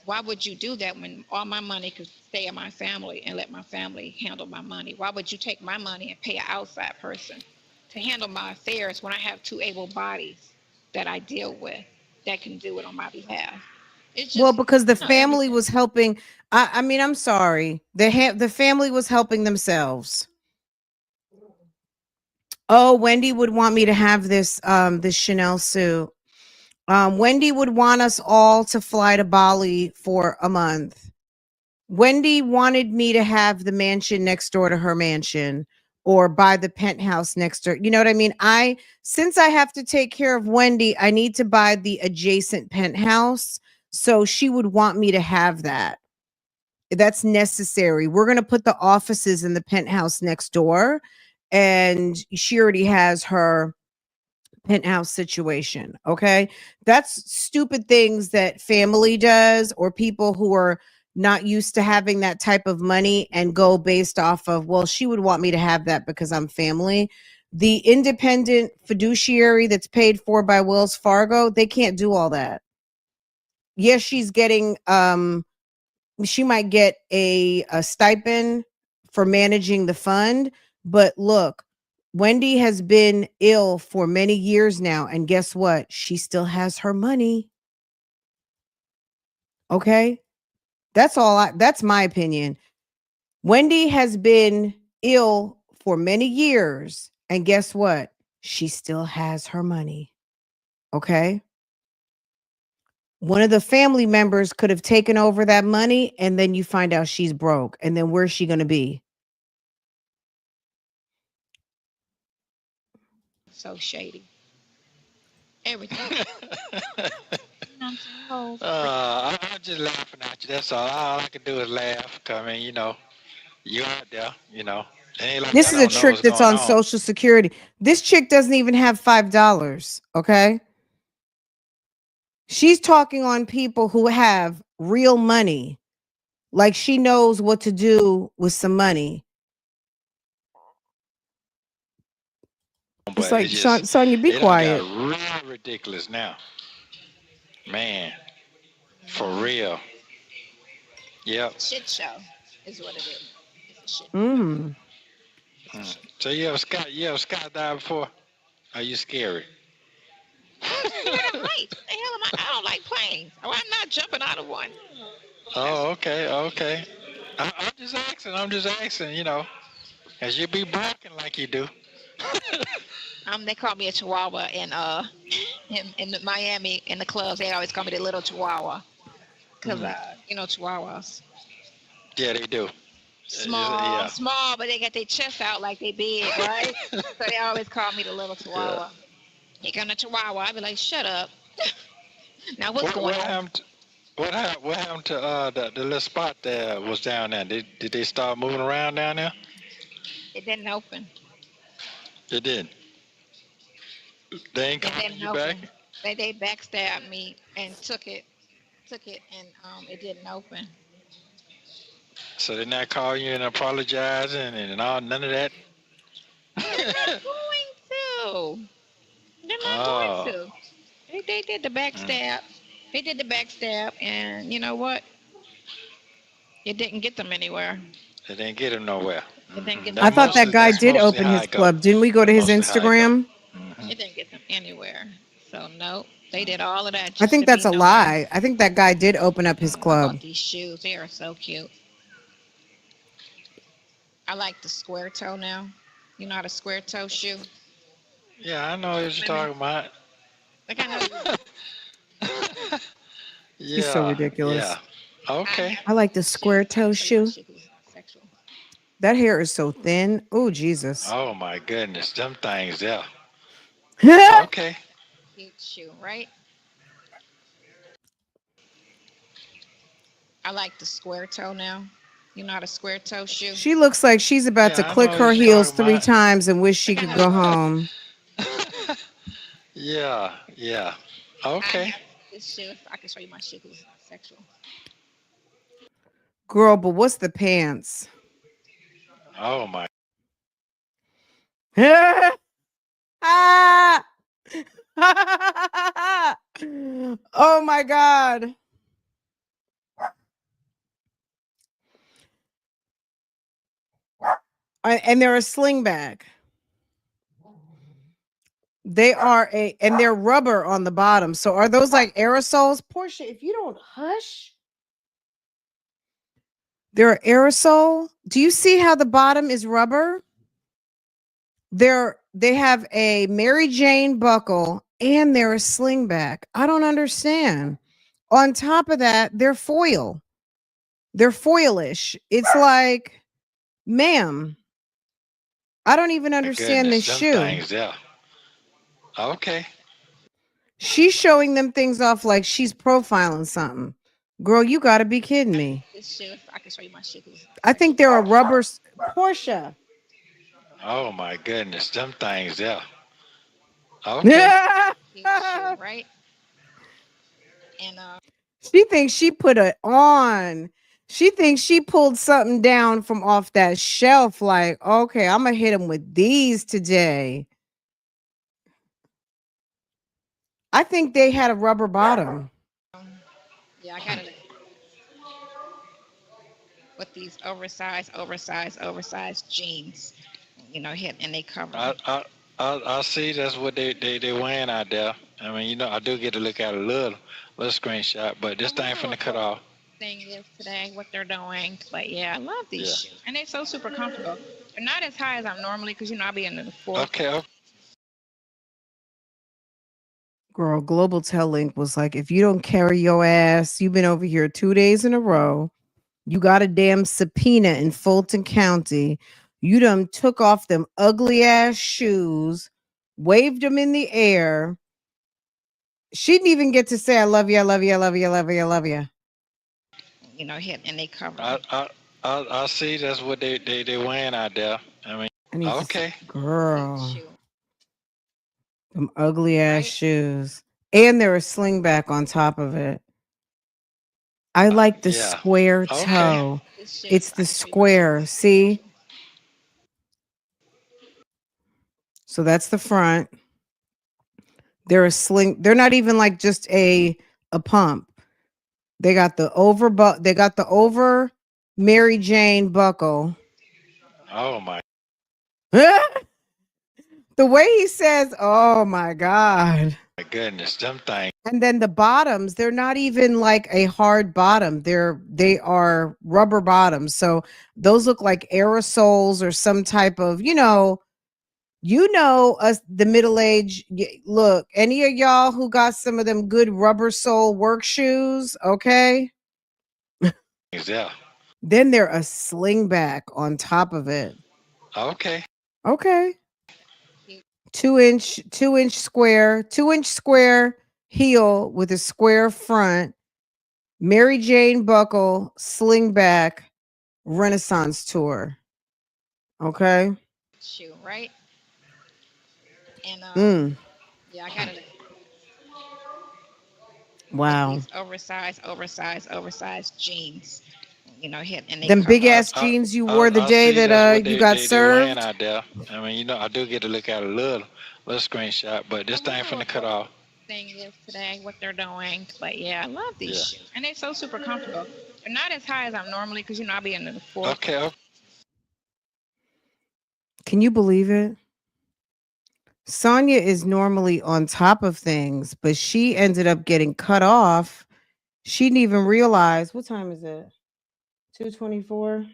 Why would you do that when all my money could stay in my family and let my family handle my money? Why would you take my money and pay an outside person to handle my affairs when I have two able bodies that I deal with that can do it on my behalf? It's Well, just, because the family everything. was helping. I mean, I'm sorry. The family was helping themselves. Oh, Wendy would want me to have this Chanel suit. Wendy would want us all to fly to Bali for a month. Wendy wanted me to have the mansion next door to her mansion or buy the penthouse next door. You know what I mean? Since I have to take care of Wendy, I need to buy the adjacent penthouse. So she would want me to have that. That's necessary. We're going to put the offices in the penthouse next door. And she already has her penthouse situation. Okay. That's stupid things that family does, or people who are not used to having that type of money and go based off of, well, she would want me to have that because I'm family. The independent fiduciary that's paid for by Wells Fargo, they can't do all that. Yes, she's getting she might get a stipend for managing the fund, but look, Wendy has been ill for many years now, and guess what? She still has her money. Okay? That's my opinion. Wendy has been ill for many years, and guess what? She still has her money. Okay? One of the family members could have taken over that money, and then you find out she's broke, and then where's she going to be? So shady. Everything. You know what I'm saying? Whole I'm just laughing at you. That's all I can do is laugh. I mean, you out there, It ain't like This I is a don't know trick what's that's going on on. Social Security. This chick doesn't even have $5. Okay. She's talking on people who have real money. Like she knows what to do with some money. It's But like, Sonya, be it done quiet. got real ridiculous now. Man, for mm, real. Yep. shit show is what it is. It's a shit show. Mm. It's a shit. So you ever skydived before? Are you scary? I'm scared of heights. What the hell am I? I don't like planes. Oh, I'm not jumping out of one. That's Oh, okay, okay. I'm just asking. I'm just asking. As you be barking like you do. they call me a chihuahua in Miami in the clubs. They always call me the little chihuahua because Mm. chihuahuas Yeah, they do. small, Yeah, small, but they got their chest out like they big, right? So they always call me the little yeah. chihuahua. Here come the chihuahua. I be like, shut up. Now what's What going what on? happened? What happened to the little spot that was down there? Did they start moving around down there? It didn't open. It did. They ain't It calling didn't you back. open. They backstabbed me and took it, and it didn't open. So they not calling you and apologizing and all none of that. They're not going to. They're not going Oh, to. They did the mm, backstab. They did the backstab, and you know what? It didn't get them anywhere. it didn't get him nowhere. It didn't get I them thought that nowhere. guy That's did mostly open how his I go. club. Didn't we go to That's his mostly how I go. Instagram? Hmm. It didn't get them anywhere. So no, they did all of that I just think to that's be a nowhere. lie. I think that guy did open up his I club. bought these shoes. They are so cute. I like the square toe now. You know how the square toe shoe? Yeah, I know what you're Women. talking about. Like I know you. She's so Yeah, yeah. ridiculous. I Okay. have I like the these shoes. square I can toe show you my shoe. shoe 'cause it's not sexual. That hair is so thin. Oh, Jesus. Oh my goodness, them things there. She Okay. Cute shoe, right? I like the square toe now. You know how the square toe shoe? looks like she's about to Yeah, I know click what her you're heels talking 3 times and wish she Like I could know go home. Yeah, yeah. I Okay. have this shoe. I can show you my shoe 'cause it's not sexual. Girl, but what's the pants? Oh my. Ah! Oh my God. And they're a sling bag. They are and they're rubber on the bottom. So are those like aerosols? Portia, if you don't hush, they're aerosol. Do you see how the bottom is rubber? They have a Mary Jane buckle and they're a sling bag. I don't understand. On top of that, they're foil. They're foilish. It's like, ma'am, I don't even My understand this goodness, them shoe. things there. Okay. She's showing them things off like she's profiling something. Girl, you got to be kidding me. This shoe. I can show you my shoe 'cause it's not I think sexual. they're a Portia. Oh my goodness, them things there. Okay. cute shoe, right? And She thinks she put it on. She thinks she pulled something down from off that shelf. Like, okay, I'm gonna hit him with these today. I think they had a rubber bottom. um, yeah, I got it with these oversized jeans. Hit and they cover I them. I I see that's what they wearing out there. I mean, I do get to look at a little screenshot, but this I thing wonder finna what cut the off. thing is today, what they're doing. But yeah, I love these Yeah. shoes, and they're so super comfortable. They're not as high as I'm normally, because I'll be in the fourth. Okay. Okay. Girl, Global Tel Link was like, if you don't carry your ass, you've been over here 2 days in a row. You got a damn subpoena in Fulton County. You done took off them ugly ass shoes, waved them in the air. She didn't even get to say, I love you, I love you, I love you, I love you, I love you. Hit and they cover I them. I I see that's what they wearing out there. I mean, I need to see, okay. girl, Shoe, them ugly ass right? shoes. And they're a slingback on top of it. I like the Yeah. square Okay. toe. These shoes, It's I the can show you my square. shoes. See? So that's the front. They're a sling. They're not even like just a pump. They got the over Mary Jane buckle. Oh my The way he says, "Oh my god." goodness, them things. And then the bottoms, they're not even like a hard bottom. They are rubber bottoms. So those look like aerosols or some type of, us, the middle age. Look, any of y'all who got some of them good rubber sole work shoes, okay? Yeah. Then they're a slingback on top of it. Okay. Okay. 2-inch square, 2-inch square heel with a square front, Mary Jane buckle, slingback, Renaissance tour. Okay. Shoe, right? And Mm. yeah, I got it with Wow. these oversized jeans. Hit and they Them cover big them. ass jeans you wore the I day see that that's what you got they wearing served. out there. I mean, I do get to look at a little screenshot, but this I thing wonder finna what cut the off. thing is today, what they're doing. But yeah, I love these Yeah. shoes, and they're so super comfortable. They're not as high as I'm normally, because I'll be in the fourth. Okay. Okay. Can you believe it? Sonya is normally on top of things, but she ended up getting cut off. She didn't even realize, what time is it? 2:24.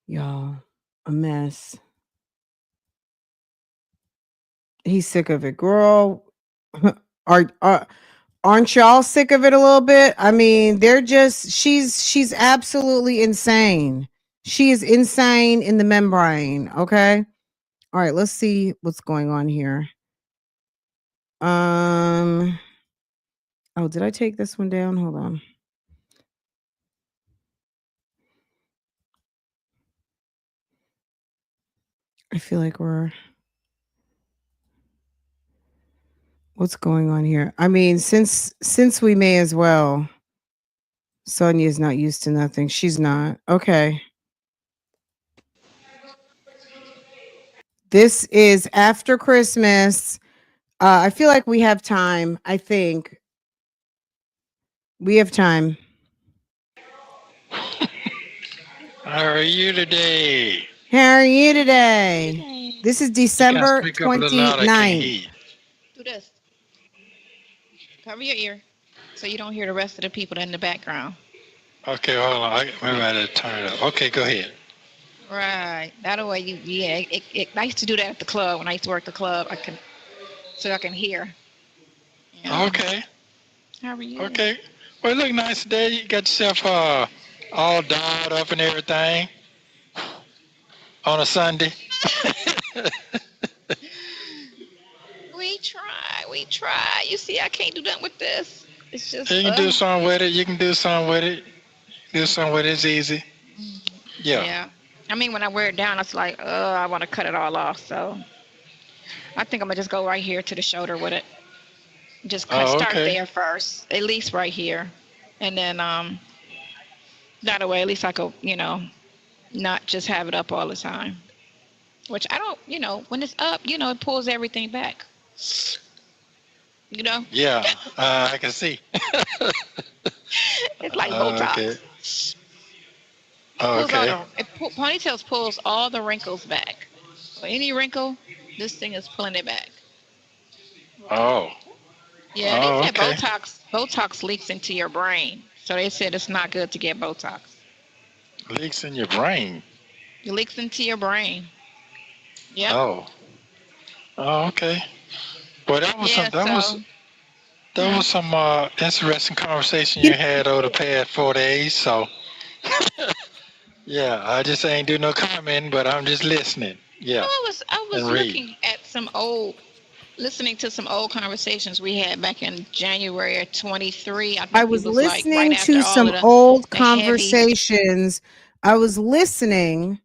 Y'all, a mess. He's sick of it, girl. are aren't y'all sick of it a little bit? I mean, she's absolutely insane. She is insane in the membrane. Okay. All right, let's see what's going on here. Oh, did I take this one down? Hold on. I feel like what's going on here? I mean, since we may as well. Sonya's not used to nothing. She's not. Okay. This is after Christmas. I feel like we have time. I think we have time. How are you today? How are you today? Today. This is You gotta December speak up a little louder. I can't 29th. hear you. Do this. Cover your ear, so you don't hear the rest of the people in the background. Okay, hold on. Maybe I had to turn it up. Okay, go ahead. Right. That way, yeah. I used to do that at the club when I used to work the club. So I can hear. Yeah. Okay. How are you? Okay. Well, it look nice today. You got yourself all dolled up and everything on a Sunday. We try. We try. You see, I can't do nothing with this. It's just. You can do something with it. You can do something with it. Do something with it. It's easy. Yeah. Yeah. I mean, when I wear it down, it's like, I want to cut it all off. So I think I'm gonna just go right here to the shoulder with it. Just cut, Oh, start okay. there first, at least right here, and then that way, at least I could, not just have it up all the time. Which I don't, when it's up, it pulls everything back. You know, Yeah, I can see. it's like Okay. Botox. Pulls all Okay. the ponytails pulls all the wrinkles back. So any wrinkle, this thing is pulling it back. Oh. Yeah, they Oh, said okay. Botox leaks into your brain. So they said it's not good to get Botox. Leaks in your brain. It leaks into your brain. Yep. Oh. Oh, okay. Well, Yeah. So. that Hmm. was some interesting conversation You you had over the past 4 days. So yeah, I just ain't do no comment, but I'm just listening. No, Yeah, I was and reading. looking at listening to some old conversations we had back in January of 23. I I think it was was like right listening after to all of some old the heavy. conversations. I was listening.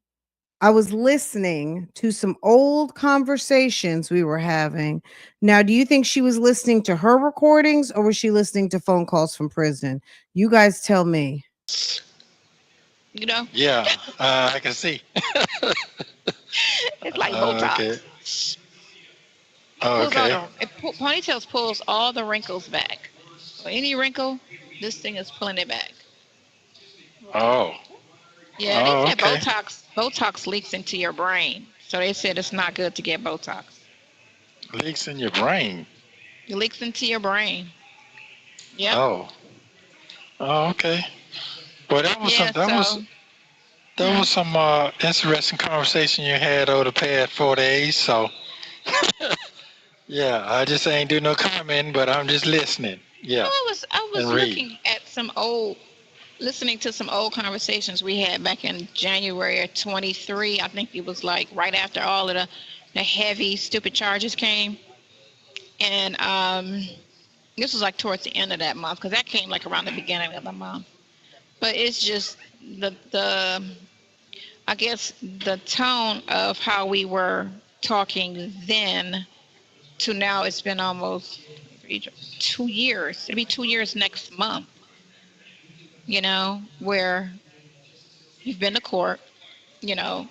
I was listening to some old conversations we were having. Now, do you think she was listening to her recordings or was she listening to phone calls from prison? You guys tell me. You know, Yeah, I can see. it's like Okay. Botox. Pulls all Okay. ponytails pulls all the wrinkles back. So any wrinkle, this thing is pulling it back. Oh. Yeah, they Oh, said okay. Botox leaks into your brain. So they said it's not good to get Botox. Leaks in your brain. It leaks into your brain. Yep. Oh. Oh, okay. Well, Yeah. So. that Hmm. was some interesting conversation you had over the past 4 days. So yeah, I just ain't do no comment, but I'm just listening. No, Yeah, I was and reading. looking at listening to some old conversations we had back in January of 23. I think it was like right after all of the heavy stupid charges came, and this was like towards the end of that month because that came like around the beginning of the month. But it's just the I guess the tone of how we were talking then to now. It's been almost 2 years. It'll be 2 years next month. Where you've been to court, you know,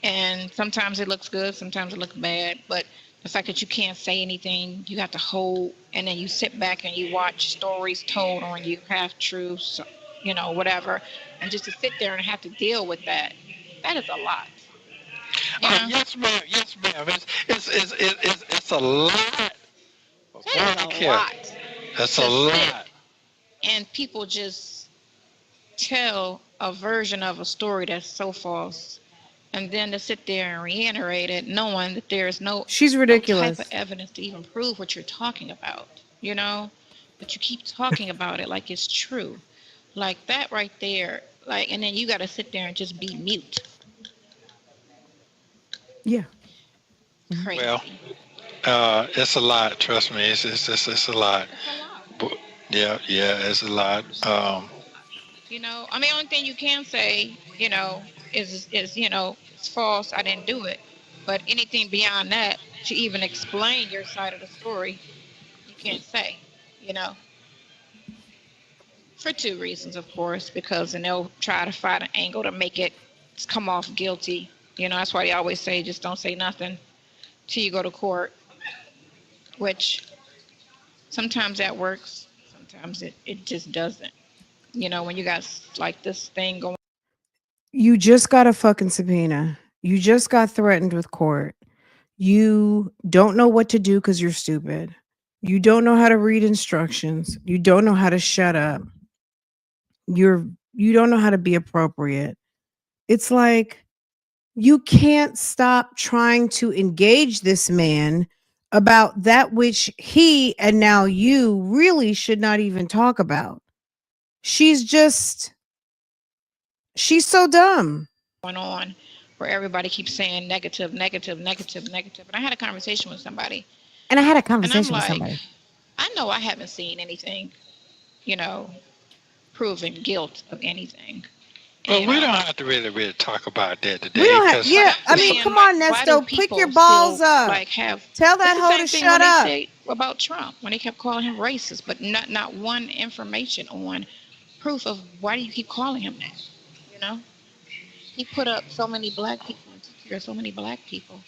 and sometimes it looks good, sometimes it looks bad, but the fact that you can't say anything, you have to hold, and then you sit back and you watch stories told on you, half truths, whatever, and just to sit there and have to deal with that is a lot, Yes, ma'am. Yes, ma'am. It's a lot of that is a work here. lot It's a to sit lot. and people just tell a version of a story that's so false, and then to sit there and reiterate it knowing that there is She's no type of ridiculous. evidence to even prove what you're talking about, but you keep talking about it like it's true, like that right there, like, and then you got to sit there and just be mute. Yeah. Mhm. Well, Crazy. it's a lot. Trust me. It's a lot. It's a lot. But yeah, yeah, it's a lot. I mean, only thing you can say, is it's false, I didn't do it, but anything beyond that to even explain your side of the story, you can't say, you know for two reasons, of course, because then they'll try to find an angle to make it come off guilty. That's why they always say just don't say nothing till you go to court, which sometimes that works, sometimes it just doesn't. When you got like this thing going. You just got a fucking subpoena. You just got threatened with court. You don't know what to do because you're stupid. You don't know how to read instructions. You don't know how to shut up. You don't know how to be appropriate. It's like you can't stop trying to engage this man about that which he and now you really should not even talk about. She's just she's so dumb. On where everybody keeps saying negative, negative, negative, negative. And I had a conversation with somebody, And I had a and I'm conversation with like, somebody. I know I haven't seen anything, you know, proving guilt of anything. But You we know, don't have to really talk about that We today, don't have, because but yeah. I'm I it's mean, saying, come like, on, why do Nesto, pick your people balls still up. like have? Tell It's that the hoe to same thing shut when they up. say about Trump when they kept calling him racist, but not one information on proof of why do you keep calling him that? You know, he put up so many black people and took care of so many black people,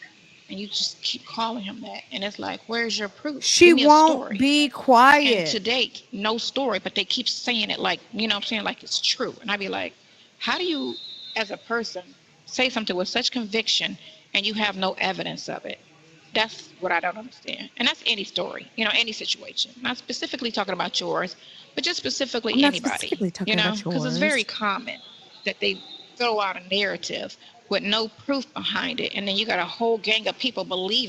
and you just keep calling him that, and it's like, where's your proof? She Give me a won't story. be And quiet. to date, no story, but they keep saying it like, you know what I'm saying, like it's true. And I'd be like, how do you, as a person, say something with such conviction and you have no evidence of it? That's what I don't understand. And that's any story, you know, any situation. Not specifically talking about yours, but just I'm specifically not anybody, specifically you talking know, about because it's very yours. common that they throw out a narrative with no proof behind it. And then you got a whole gang of people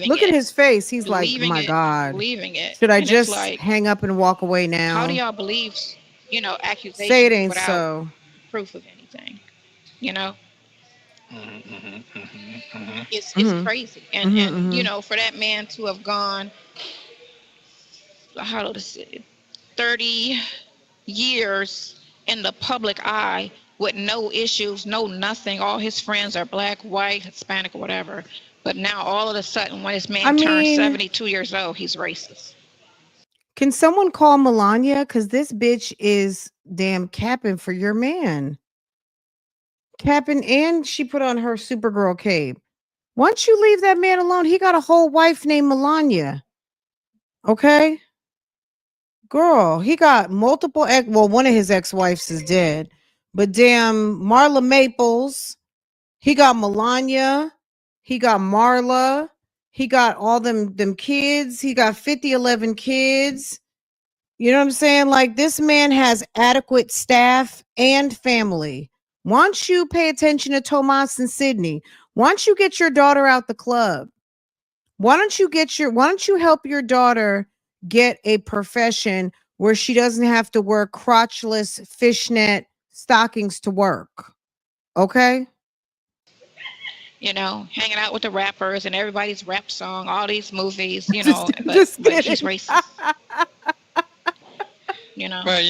Look at his face. He's like, believing my it, God. believing it. Should I And it's just like, hang up and walk away how do now? y'all believe, Say it accusations ain't without so. proof of anything? You know, it's Mm-hmm. crazy. And Mm-hmm. for that man to have gone, how to say, 30 years in the public eye with no issues, no nothing. All his friends are black, white, Hispanic, or whatever. But now all of a sudden, when this I man turns mean, 72 years old, he's racist. can someone call Melania? Because this bitch is damn capping for your man. Capping, and she put on her Supergirl cape. Why don't you leave that man alone? He got a whole wife named Melania. Okay? Girl, he got multiple ex. Well, one of his ex-wives is dead. But damn, Marla Maples, he got Melania, he got Marla, he got all them kids, he got 50, 11 kids. You know what I'm saying? Like, this man has adequate staff and family. Why don't you pay attention to Tomas and Sydney? Why don't you get your daughter out the club? Why don't you help your daughter get a profession where she doesn't have to wear crotchless fishnet stockings to work? Okay? Hanging out with the rappers and everybody's rap song, all these movies, but Just he's kidding. racist, you know. well,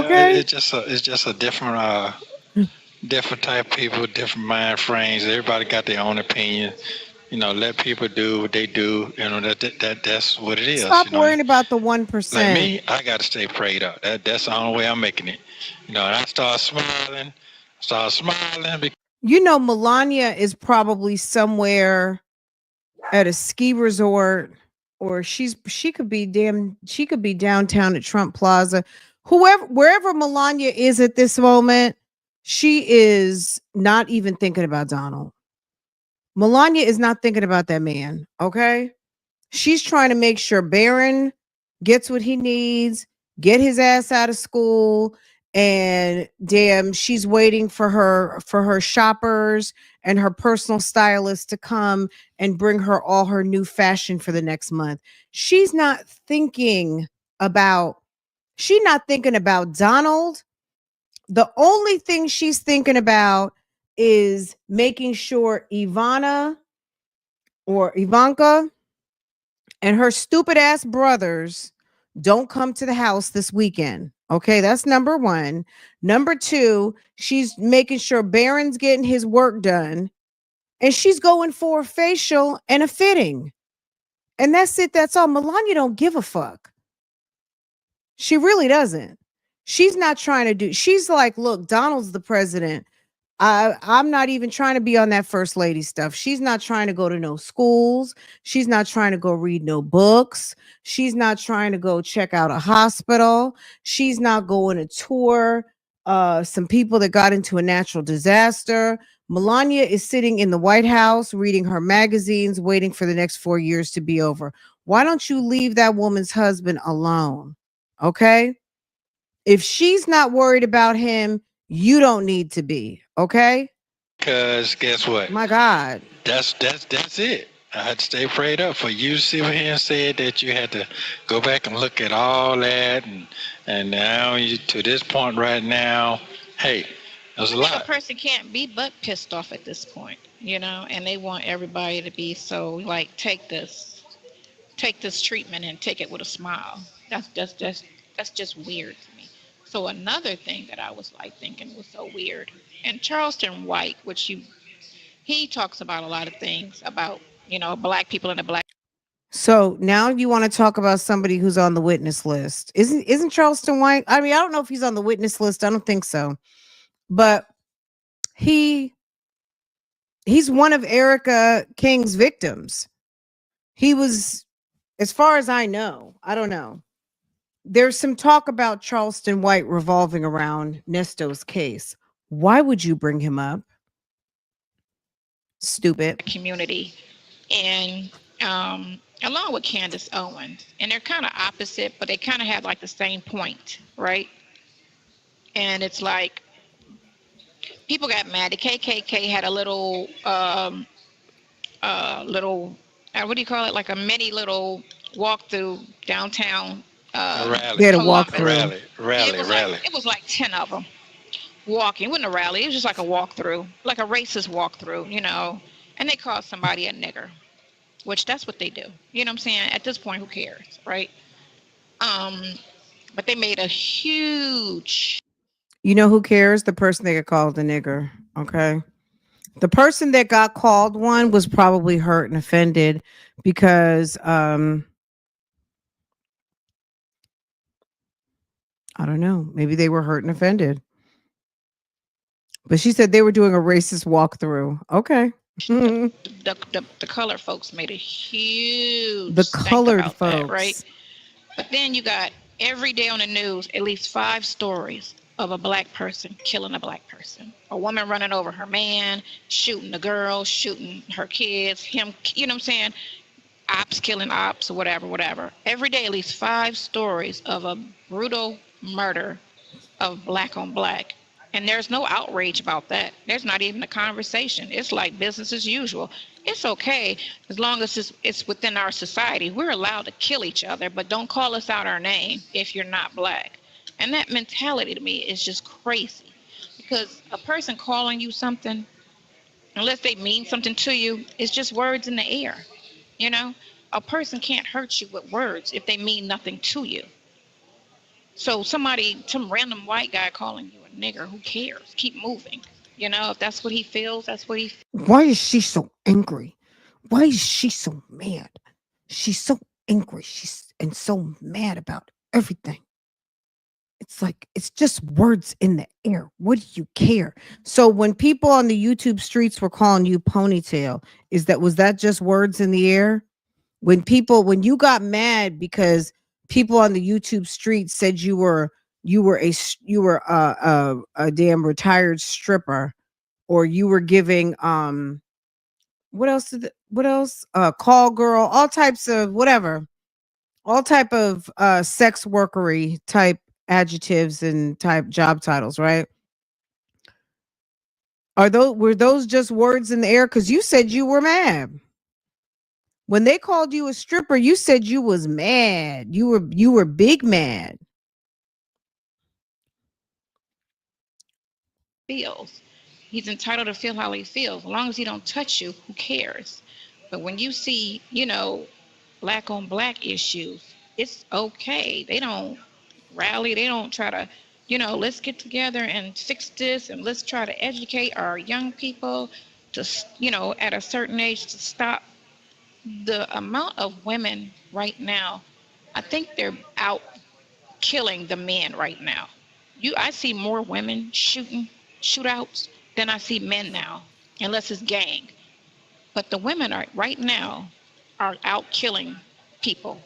Okay? it's just a different different type of people, different mind frames. Everybody got their own opinion. Let people do what they do. That's what it is. Stop worrying about the Like 1%. me, I gotta stay prayed up. That's the only way I'm making it. And I start smiling because You know, Melania is probably somewhere at a ski resort, or she could be downtown at Trump Plaza. Wherever Melania is at this moment, she is not even thinking about Donald. Melania is not thinking about that man. Okay. She's trying to make sure Barron gets what he needs, get his ass out of school, and damn, she's waiting for her shoppers and her personal stylist to come and bring her all her new fashion for the next month. She's not thinking about she's not thinking about Donald. The only thing she's thinking about is making sure Ivana or Ivanka and her stupid ass brothers don't come to the house this weekend. Okay, that's number one. Number two, she's making sure Barron's getting his work done, and she's going for a facial and a fitting. And that's it. That's all. Melania don't give a fuck. She really doesn't. She's not trying to do. She's like, look, Donald's the president. I'm not even trying to be on that first lady stuff. She's not trying to go to no schools. She's not trying to go read no books. She's not trying to go check out a hospital. She's not going to tour some people that got into a natural disaster. Melania is sitting in the White House reading her magazines, waiting for the next 4 years to be over. Why don't you leave that woman's husband alone? Okay? If she's not worried about him, you don't need to be. Okay? guess what? My God. That's it. I had to stay prayed up for you to sit here and said that you had to go back and look at all that, and now you to this point right now. Hey, there's I a think a lot. person can't be but pissed off at this point, and they want everybody to be so like, take this treatment and take it with a smile. That's just weird to me. So another thing that I was like thinking was so weird. And Charleston White, he talks about a lot of things about, black people in the black. So now you want to talk about somebody who's on the witness list. Isn't Charleston White? I mean, I don't know if he's on the witness list. I don't think so. But he he's one of Erica King's victims. He was, as far as I know, I don't know. There's some talk about Charleston White revolving around Nesto's case. Why would you bring him up? Stupid. Community, and along with Candace Owens, and they're kind of opposite, but they kind of have like the same point, right? And it's like people got mad. The KKK had a little, what do you call it? Like a mini little walk through downtown A They rally, had a Columbus. walkthrough. rally, Yeah, rally, rally. it was like 10 of them walking. It wasn't a rally. It was just like a walkthrough, like a racist walkthrough. And they called somebody a nigger, which that's what they do. You know what I'm saying? At this point, who cares, right? Um, but they made a huge. You know who cares? The person that got called a nigger. Okay. The person that got called one was probably hurt and offended because I don't know, maybe they were hurt and offended. But she said they were doing a racist walkthrough. Okay. The, The the color folks made a huge stink colored about that, right? folks. But then you got every day on the news at least 5 stories of a black person killing a black person. A woman running over her man, shooting the girl, shooting her kids, him, you know what I'm saying? Ops killing ops or whatever, whatever. Every day at least 5 stories of a brutal murder of black on black. And there's no outrage about that. There's not even a conversation. It's like business as usual. It's okay as long as it's within our society. We're allowed to kill each other, but don't call us out our name if you're not black. And that mentality to me is just crazy. Because a person calling you something, unless they mean something to you, it's just words in the air. You know, a person can't hurt you with words if they mean nothing to you. So some random white guy calling you a nigger, who cares? Keep moving. If that's what he feels, that's what he feels. Why is she so angry? Why is she so mad? She's so angry. She's and so mad about everything. It's like it's just words in the air. What do you care? So when people on the YouTube streets were calling you ponytail, was that just words in the air? When you got mad because people on the YouTube streets said you were a damn retired stripper, or you were giving what else call girl, all types of whatever, all type of sex workery type adjectives and type job titles, right? Were those just words in the air? Because you said you were mad. When they called you a stripper, you said you was mad. You were big mad. Feels. He's entitled to feel how he feels. As long as he don't touch you, who cares? But when you see, black on black issues, it's okay. They don't rally. They don't try to, let's get together and fix this and let's try to educate our young people to, at a certain age to stop the amount of women right now. I think they're out killing the men right now. I see more women shooting shootouts than I see men now, unless it's gang. But the women are right now are out killing people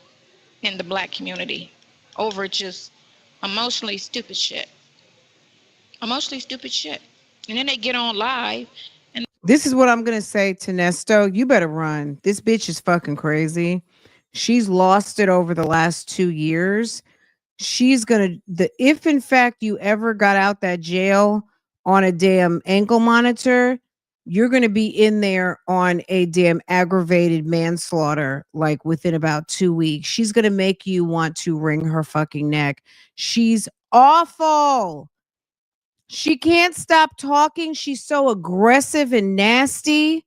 in the black community over just emotionally stupid shit. Emotionally stupid shit. And then they get on live and This is what I'm gonna say to Nesto. You better run. This bitch is fucking crazy. She's lost it over the last 2 years. She's gonna the if in fact you ever got out that jail on a damn ankle monitor, you're gonna be in there on a damn aggravated manslaughter like within about 2 weeks. She's gonna make you want to wring her fucking neck. She's awful. She can't stop talking. She's so aggressive and nasty.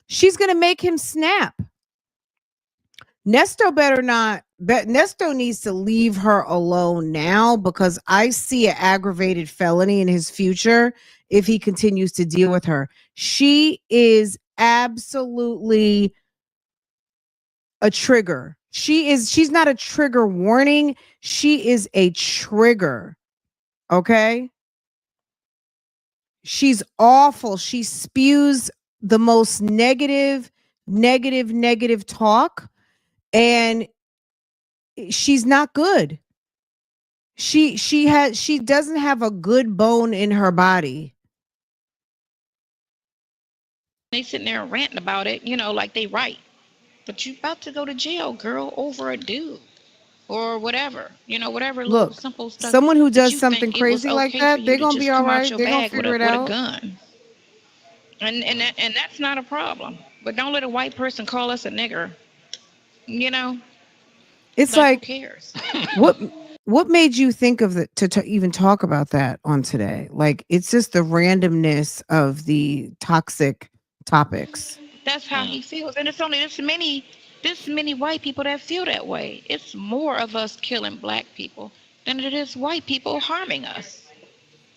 She's gonna make him snap. Nesto better not Nesto needs to leave her alone now because I see an aggravated felony in his future if he continues to deal with her. She is absolutely a trigger. She's not a trigger warning. She is a trigger. Okay? She's awful. She spews the most negative talk, and she's not good. She doesn't have a good bone in her body. They sitting there ranting about it, like they right. But you about to go to jail, girl, over a dude or whatever. Whatever little Look, simple stuff someone who that does you something think it was crazy like okay for that, you they're to gonna be just all come out right. your They're gonna bag with figure a it with a out. gun. And that's not a problem. But don't let a white person call us a nigger. You know, It's like who like cares? what what made you think of to even talk about that on today? Like it's just the randomness of the toxic topics. That's how he feels, and it's only this many white people that feel that way. It's more of us killing black people than it is white people harming us.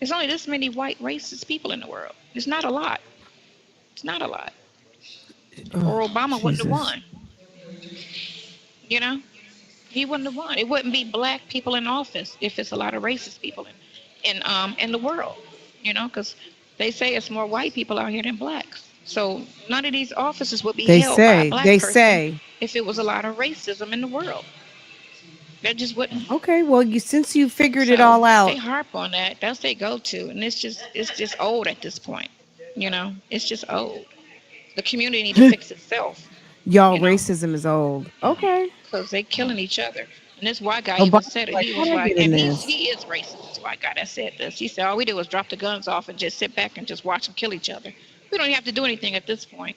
There's only this many white racist people in the world. It's not a lot. It's not a lot. Oh, Or Obama wouldn't have Jesus. won. You know, he wouldn't have won. It wouldn't be black people in office if it's a lot of racist people in the world. Because they say it's more white people out here than blacks. So none of these offices would be They held by a say, black they person say, if it was a lot of racism in the world. That just wouldn't. okay, well, since you figured it So all they out, harp on that. That's their go-to, and it's just old at this point. It's just old. The community need to fix itself. y'all You know, racism is old. Okay. because they killing each other. And this white guy even Obama's said it. like, He how was did I like, get in and this? he is racist. This white guy that said this. He said all we do is drop the guns off and just sit back and just watch them kill each other. We don't even have to do anything at this point.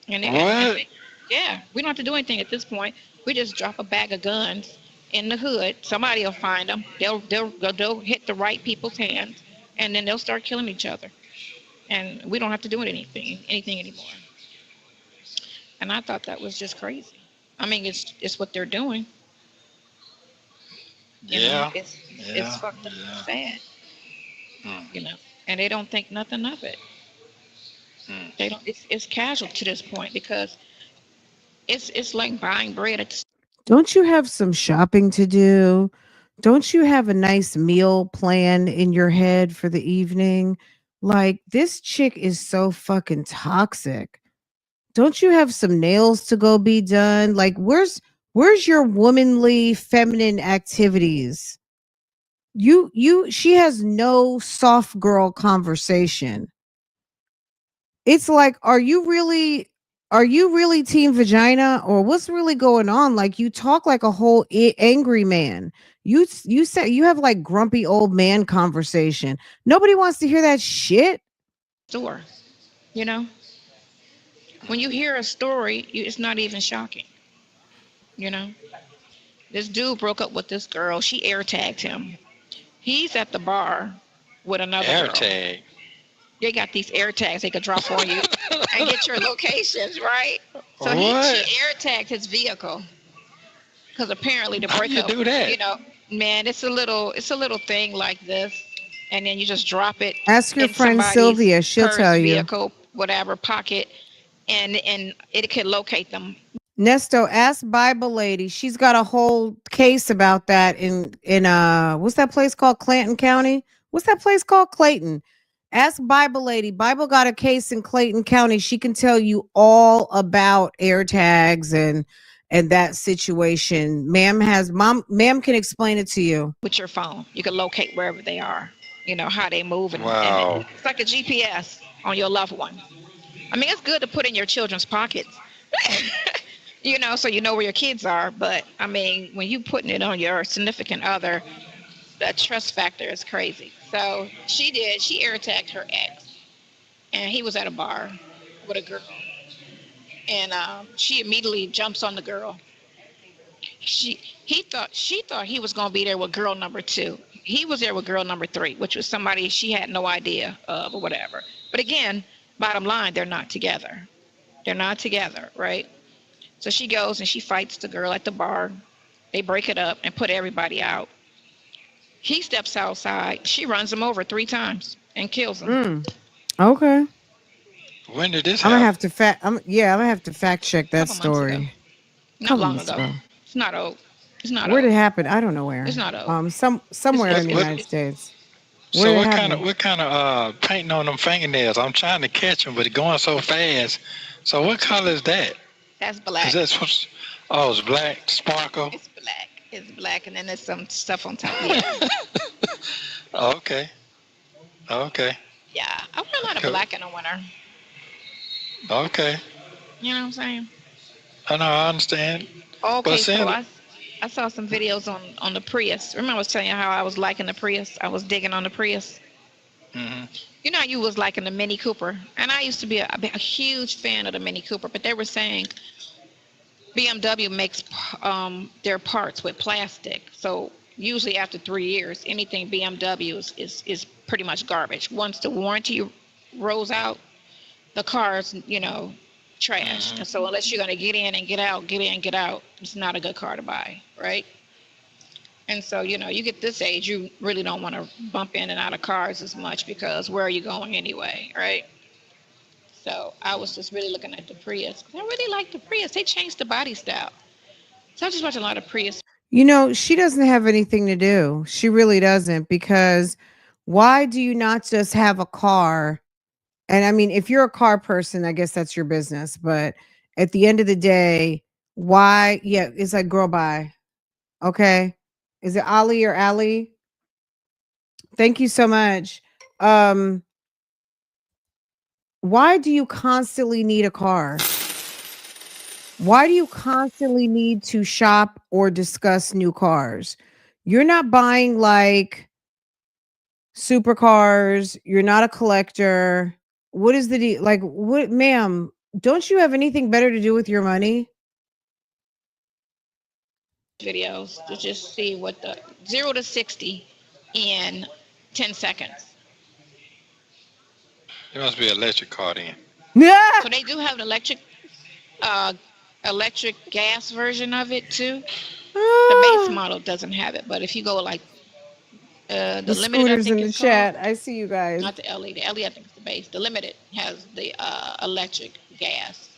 And What? yeah, we don't have to do anything at this point. We just drop a bag of guns in the hood. Somebody will find them. They'll hit the right people's hands, and then they'll start killing each other. And we don't have to do anything anymore. And I thought that was just crazy. I mean, it's what they're doing. Yeah. It's Yeah. fucked up and Yeah. sad. Mm, You know, and they don't think nothing of it. mm. They don't. It's casual to this point because it's like buying bread at the. Don't you have some shopping to do? Don't you have a nice meal plan in your head for the evening? Like, this chick is so fucking toxic. Don't you have some nails to go be done? Like, where's your womanly feminine activities? She has no soft girl conversation. It's like, are you really team vagina, or what's really going on? Like, you talk like a whole angry man. You say you have like grumpy old man conversation. Nobody wants to hear that shit. Store. You know, when you hear a story, it's not even shocking. You know, this dude broke up with this girl. She air tagged him. He's at the bar with another Air girl. tag. They got these air tags they could drop on you and get your locations, right? So she What? air tagged his vehicle because apparently the How you breakup, do that? man, it's a little thing like this, and then you just drop it Ask your in friend somebody's Sylvia, she'll purse, tell you. vehicle, whatever pocket, and it could locate them. Nesto, ask Bible Lady. She's got a whole case about that in what's that place called? Clanton County? What's that place called? Clayton. Ask Bible Lady. Bible got a case in Clayton County. She can tell you all about air tags and that situation. Ma'am can explain it to you. With your phone. You can locate wherever they are, how they move, and Wow. it's like a GPS on your loved one. I mean, it's good to put in your children's pockets, so you know where your kids are. But I mean, when you putting it on your significant other, that trust factor is crazy. So she air tagged her ex, and he was at a bar with a girl, and she immediately jumps on the girl. She thought he was gonna be there with girl number two. He was there with girl number three, which was somebody she had no idea of or whatever. But again, bottom line, they're not together. They're not together, right? So she goes and she fights the girl at the bar, They break it up and put everybody out. He steps outside. She runs him over 3 times and kills him. Mm. Okay. When did this I'm gonna happen? have to I'm gonna have to fact check A that couple months ago. story. Not Couple long months ago. ago. It's not old. It's not Where did old. it happen? I don't know It's where. not old. Somewhere It's in the What? United it's States. Where So did it what kind of happen? what kind of painting on them fingernails? I'm trying to catch them, but it's going so fast. So what color is that? that's Is black. that supposed? Oh, it's black sparkle. It's black. It's black, and then there's some stuff on top. Yeah, Okay, okay, yeah. I wear a lot of Co- black in the winter. okay. You know what I'm saying? I know, I understand. But Okay, so seeing, I saw some videos on the Prius. Remember I was telling you how I was liking the Prius? I was digging on the Prius. hmm You know how you was liking the Mini Cooper, and I used to be a huge fan of the Mini Cooper, but they were saying BMW makes their parts with plastic. So usually after 3 years, anything BMW is pretty much garbage. Once the warranty rolls out, the car's trash. hmm And so unless you're gonna get in and get out, get in, get out, it's not a good car to buy, right? And so, you get this age, you really don't want to bump in and out of cars as much because where are you going anyway, right? So I was just really looking at the Prius. I really like the Prius. They changed the body style. So I just watch a lot of Prius. You know, she doesn't have anything to do. She really doesn't, because why do you not just have a car? And I mean, if you're a car person, I guess that's your business. But at the end of the day, why? Yeah, it's like, girl, bye. Okay. Is it Ali or Ali? Thank you so much. Um, why do you constantly need a car? Why do you constantly need to shop or discuss new cars? You're not buying like supercars. You're not a collector. What is the deal? Like, what, ma'am? Don't you have anything better to do with your money? Videos to just see what the 0 to 60 in 10 seconds. it must be an electric car then. Yeah. So they do have an uh, electric gas version of it too. The base Ah, model doesn't have it, but if you go like the the limited, I scooters think in the it's called, chat. I see you guys. not the LE. The LE, I think it's the base. The limited has the electric gas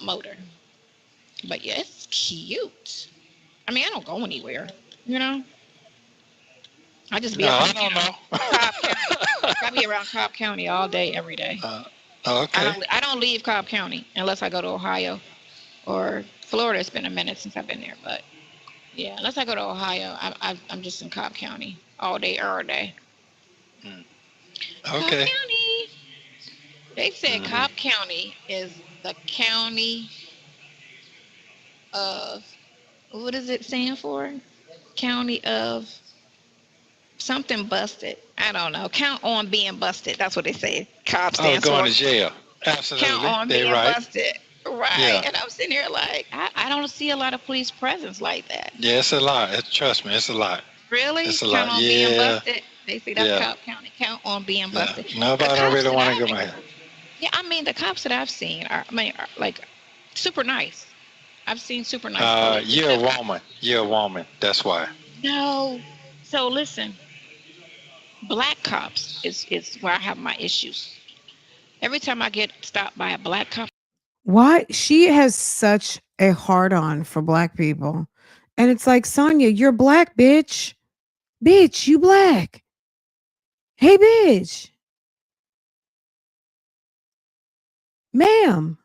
motor. But yeah, it's cute. I mean, I don't go anywhere. You know, I just be No, up I in don't Cobb County. know. I be around Cobb County all day, every day. uh, I okay. don't I don't leave Cobb County unless I go to Ohio or Florida. It's been a minute since I've been there, but yeah, unless I go to Ohio, I'm just in Cobb County all day, every day. Mm. Cobb Okay. County. They said hmm Cobb County is the county of, what does it stand for? County of something busted. I don't know. Count on being busted. That's what they say. Cobb Oh, stands going for. to jail. Count Absolutely. on They being right. busted. Right. Yeah. And I'm sitting here like, I don't see a lot of police presence like that. Yeah, it's a lot. Trust me, it's a lot. Really? It's a Count lot. on being Yeah. busted. They say that's Yeah. Cobb County. Count on being Yeah. busted. The Nobody don't cops really that want to go my head. yeah, I mean, the cops that I've seen are like super nice. I've seen super nice police, You're a except woman. You're a woman. That's why. no. So listen, black cops is where I have my issues. Every time I get stopped by a black cop, Why she has such a hard on for black people. And it's like, Sonya, you're black, bitch. Bitch, you black. Hey, bitch. Ma'am.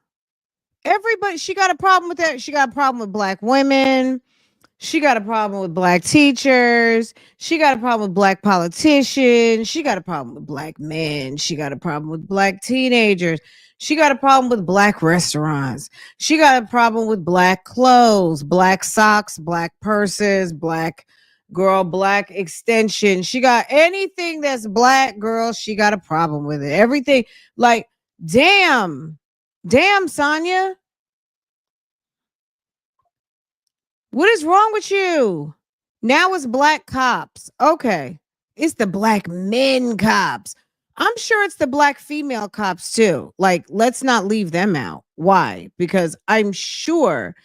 Everybody, she got a problem with that. She got a problem with black women. She got a problem with black teachers. She got a problem with black politicians. She got a problem with black men. She got a problem with black teenagers. She got a problem with black restaurants. She got a problem with black clothes, black socks, black purses, black girl, black extensions. She got anything that's black, girl. She got a problem with it. Everything, like, damn, damn, Sonya. What is wrong with you? Now it's black cops. Okay. It's the black men cops. I'm sure it's the black female cops too. Like, let's not leave them out. Why? Because I'm sure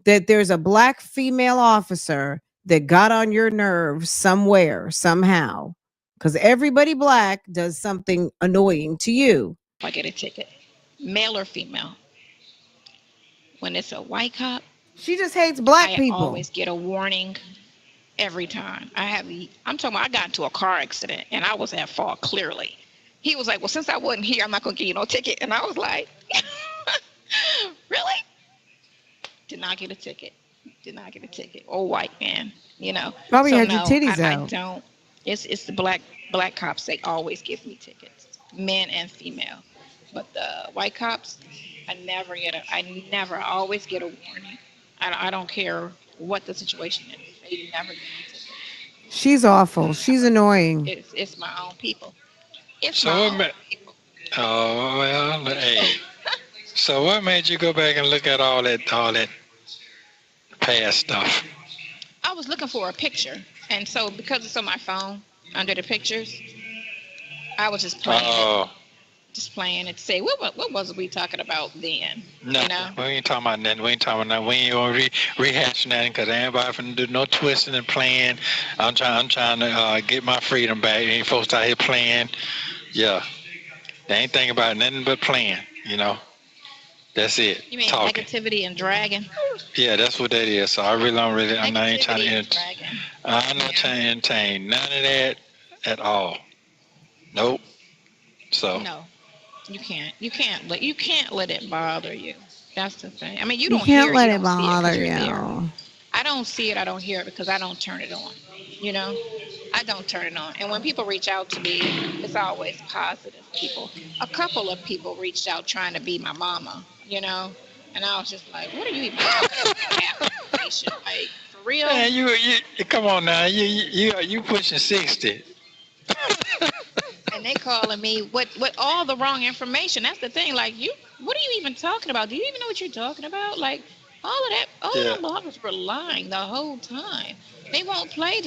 that there's a black female officer that got on your nerves somewhere, somehow. Because everybody black does something annoying to you. I get a ticket, male or female. When it's a white cop, She just hates black I people. always get a warning every time. I'm talking about I got into a car accident and I was at fault clearly. He was like, well, since I wasn't here, I'm not going to give you no ticket. And I was like, really? Did not get a ticket. Did not get a ticket. Old white man, you know. Probably So had your no, titties I out. don't. It's the black cops. They always give me tickets, men and female. But the white cops, I never I always get a warning. I don't care what the situation is. They never give me tickets. She's awful. She's annoying. It's my own people. It's So my what own ma- people. Oh well, hey. So what made you go back and look at all that past stuff? I was looking for a picture, and so because it's on my phone under the pictures, I was just playing it. Oh, Just playing it to say what was we talking about then? no, You know? we ain't talking about nothing. We ain't talking about nothing. We ain't gonna rehash nothing because anybody finna do no twisting and playing. I'm trying to get my freedom back. Ain't folks out here playing. Yeah, they ain't thinking about nothing but playing. You know, that's it. You mean Talking. negativity and dragging? Yeah, that's what that is. So I really don't really. I'm not even trying to Negativity and entertain. dragging. I'm not Yeah. trying to entertain none of that at all. Nope. So No, you can't. You can't let it bother you. That's the thing. I mean, you You don't can't hear it, let you it don't see it bother because you're there. you. I don't see it, I don't hear it because I don't turn it on. You know, I don't turn it on. And when people reach out to me, it's always positive people. A couple of people reached out trying to be my mama, you know, and I was just like, what are you even talking about? Half information, like for real. man, you come on now. You pushing 60. And they calling me with all the wrong information. That's the thing. Like what are you even talking about? Do you even know what you're talking about? Like all of Yeah. them bloggers were lying the whole time. They won't play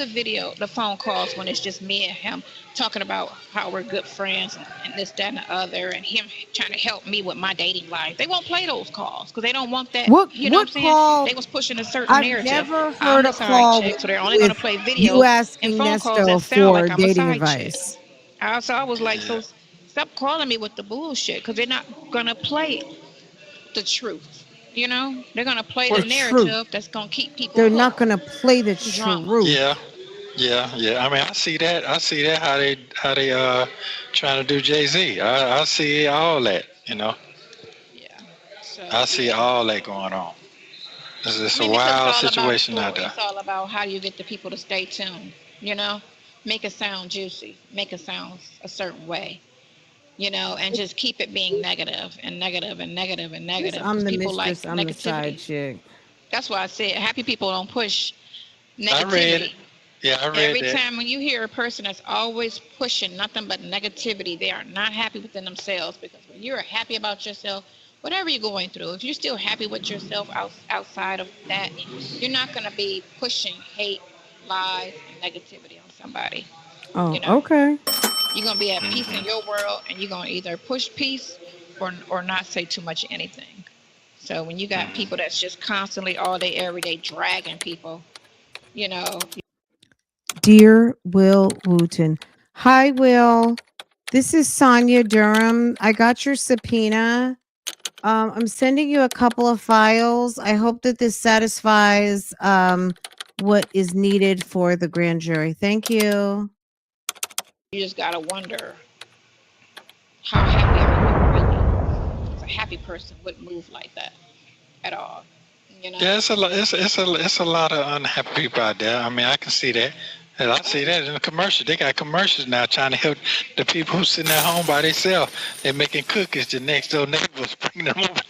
the phone calls when it's just me and him talking about how we're good friends and this, that, and the other, and him trying to help me with my dating life. They won't play those calls because they don't want that. What You know what I'm saying? call? They was pushing a certain I've narrative. never I'm heard the a side call chick, so they're only going to with play you videos and asking phone calls that Nesto sound for like I'm a dating side chick. advice. So I was like, Yeah. so stop calling me with the bullshit because they're not gonna play the truth. You know, they're gonna play the The truth. narrative that's gonna keep people They're not hooked. gonna play the Drama. truth. Yeah. Yeah. I mean, I see that. I see that how they trying to do Jay-Z. I see all that. You know, Yeah. So I see yeah. all that going on. I It's a mean, because it's wild all about a situation out story. there. It's all about how you get the people to stay tuned. You know, make it sound juicy, make it sound a certain way. You know, and just keep it being negative and negative and negative and This negative I'm because the people like mistress, I'm the side negativity. chick. That's why I said happy people don't push I read it. negativity. Yeah, I read Every that. time when you hear a person that's always pushing nothing but negativity, they are not happy within themselves because when you're happy about yourself, whatever you're going through, if you're still happy with yourself outside of that, you're not going to be pushing hate, lies, and negativity on somebody. Oh, You know, okay. you're going to be at peace in Hmm. your world and you're going to either push peace or not say too much of anything. So when you got Hmm. people that's just constantly all day, every day dragging people, you know, Dear Will Wooten. Hi, Will. This is Sonya Durham. I got your subpoena. I'm sending you a couple of files. I hope that this satisfies what is needed for the grand jury. Thank you. you just got to wonder how happy are you really? Because a happy person wouldn't move like that at all. You know? Yeah, it's a lot. It's a lot of unhappy people out there. I mean, I can see that. And I see that in the commercial. They got commercials now trying to help the people who sitting at home by themselves. They're making cookies. The next door neighbors bringing them over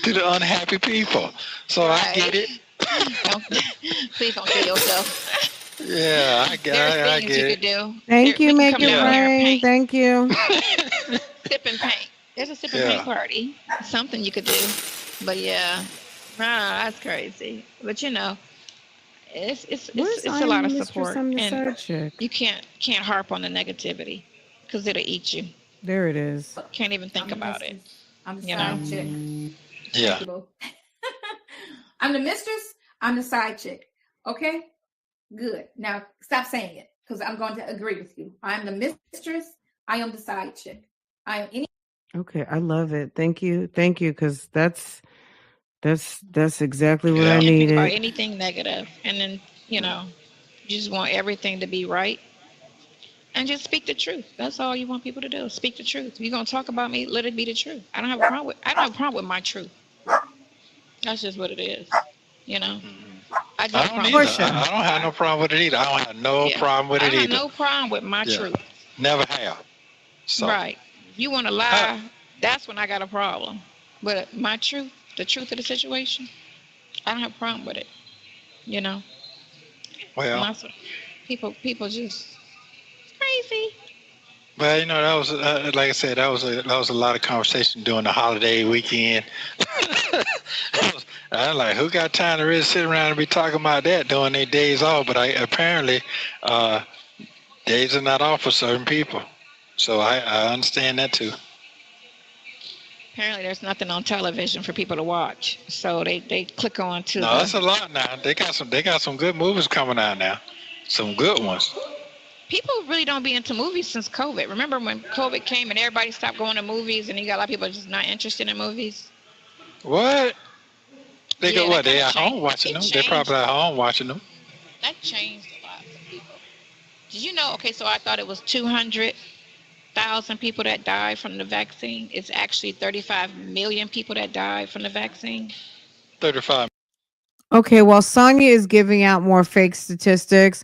to the unhappy people. So I Right. get it. Don't, please don't kill yourself. Yeah, There's I things you get could it. do. Thank you. We can Make come it down Yeah, there and rain. paint, Thank you. sip and paint. There's a sip and paint yeah. party. Something you could do. But yeah, that's crazy. But you know, Where's it's I a am lot the of mistress, support, I'm the and side chick. you can't harp on the negativity because it'll eat you. There it is. Can't even think I'm the about it. mistress. I'm the You know. side chick. Yeah. Thank you, boo. I'm the mistress. I'm the side chick. Okay, good. Now stop saying it because I'm going to agree with you. I'm the mistress. I am the side chick. I am any. Okay, I love it. Thank you. Thank you, because that's exactly what I Yeah. Can't think about needed. anything negative, and then you just want everything to be right, and just speak the truth. That's all you want people to do. Speak the truth. If you're gonna talk about me, let it be the truth. I don't have a problem with my truth. That's just what it is. You know. I just I have a don't problem with either. people Portia. I don't have no problem with it either. I don't have no Yeah. problem with I it don't have either. no problem with my Yeah. truth. Never have. So, Right. You want to I, lie, that's when I got a problem. But my truth, the truth of the situation, I don't have a problem with it. You know? well, Lots of people just crazy. well, that was like I said, that was a lot of conversation during the holiday weekend. I'm like, who got time to really sit around and be talking about that during their days off? But apparently, uh, days are not off for certain people. So I understand that too. Apparently there's nothing on television for people to watch. So they click on to No, it's the a lot now. They got some good movies coming out now. Some good ones. people really don't be into movies since COVID. Remember when COVID came and everybody stopped going to movies and you got a lot of people just not interested in movies? What? They go Yeah, that what? kind They of at changed. home watching It them. They're probably changed. at home watching them. That changed a lot for people. Did you know? Okay, so I thought it was 200,000 people that died from the vaccine. It's actually 35 million people that died from the vaccine. 35. Okay, while Sonya is giving out more fake statistics,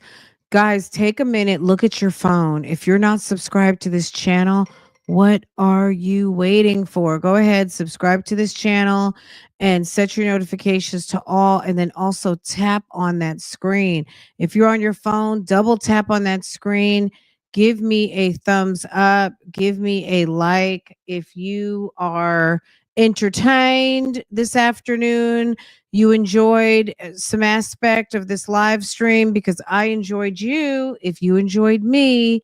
guys, take a minute, look at your phone. If you're not subscribed to this channel, what are you waiting for? Go ahead, subscribe to this channel and set your notifications to all, and then also tap on that screen. If you're on your phone, double tap on that screen. Give me a thumbs up, give me a like. If you are entertained this afternoon, you enjoyed some aspect of this live stream because I enjoyed you. If you enjoyed me,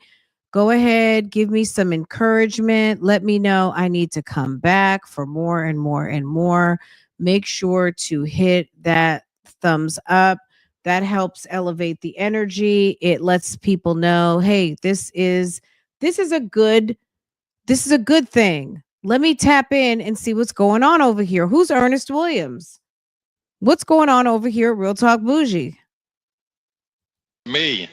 go ahead, give me some encouragement. Let me know I need to come back for more and more and more. Make sure to hit that thumbs up. That helps elevate the energy. It lets people know, hey, this is a good thing. Let me tap in and see what's going on over here. Who's Ernest Williams? What's going on over here at Real Talk Bougie? Million.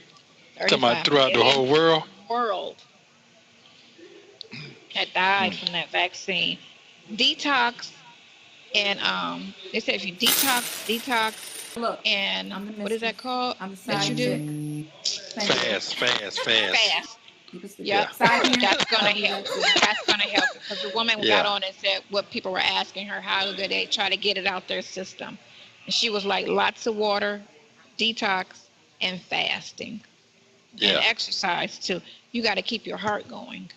Talking about 35 throughout the million whole world. world that died Hmm. from that vaccine. Detox and they said if you detox Look, and I'm the what is that mistress. called I'm the that you side do? chick. Thank you. Fast. Fast. You can speak. Yep. Side hand. That's gonna I'll do help. that too. That's gonna help because the woman got Yeah. on and said what people were asking her how do they try to get it out their system, and she was like lots of water, detox, and fasting, and Yeah. exercise too. You got to keep your heart going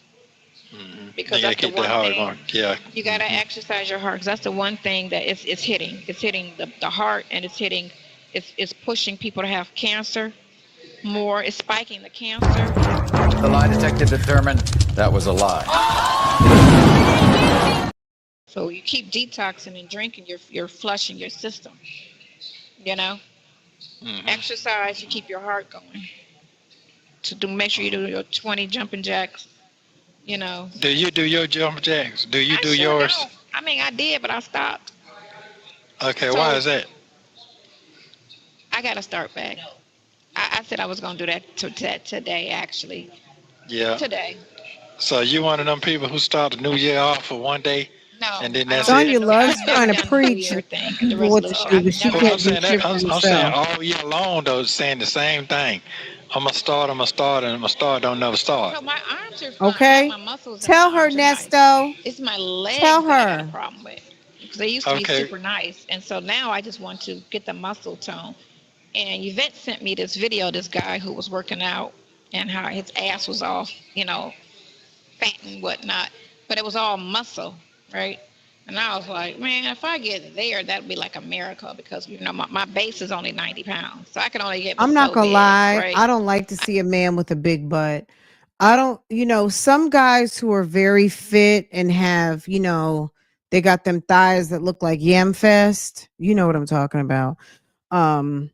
They because gotta that's the keep that one hard thing going. Yeah. you got to exercise your heart because that's the one thing that it's hitting. It's hitting the heart and it's pushing people to have cancer more. It's spiking the cancer. The lie detector determined that was a lie. So you keep detoxing and drinking, you're flushing your system. You know, exercise, you keep your heart going. To do, make sure you do your 20 jumping jacks. You know, Do you do your jump jacks? Do you I do sure yours? don't. I mean, I did, but I stopped. Okay. Why So is that? I got to start back. I said I was going to do that today, actually. Yeah. Today. So you one of them people who start the new year off for one day No, and then I that's don't do it? the Sonya new year. loves I've never trying to done the New preach Year and thing, tell the people what to resolution. do, I've but she never Well, done can't I'm the do saying New Year that shit for I'm, thing. I'm saying herself. all year long though, saying the same thing. I'm gonna start, and I'm gonna start, don't never start. So my arms are fine. I like Okay? my muscles and my Tell her, arms are nice. Nesto. It's my Tell legs that I got a her. problem with because they used to be Okay. super nice, and so now I just want to get the muscle tone. And Yvette sent me this video, this guy who was working out and how his ass was all, fat and whatnot, but it was all muscle, right? And I was like, man, if I get there, that'd be like a miracle because, my base is only 90 pounds. So I can only get but I'm not so gonna big, lie. right? I don't like to see a man with a big butt. I don't, some guys who are very fit and have, They got them thighs that look like Yam Fest. You know what I'm talking about. Um,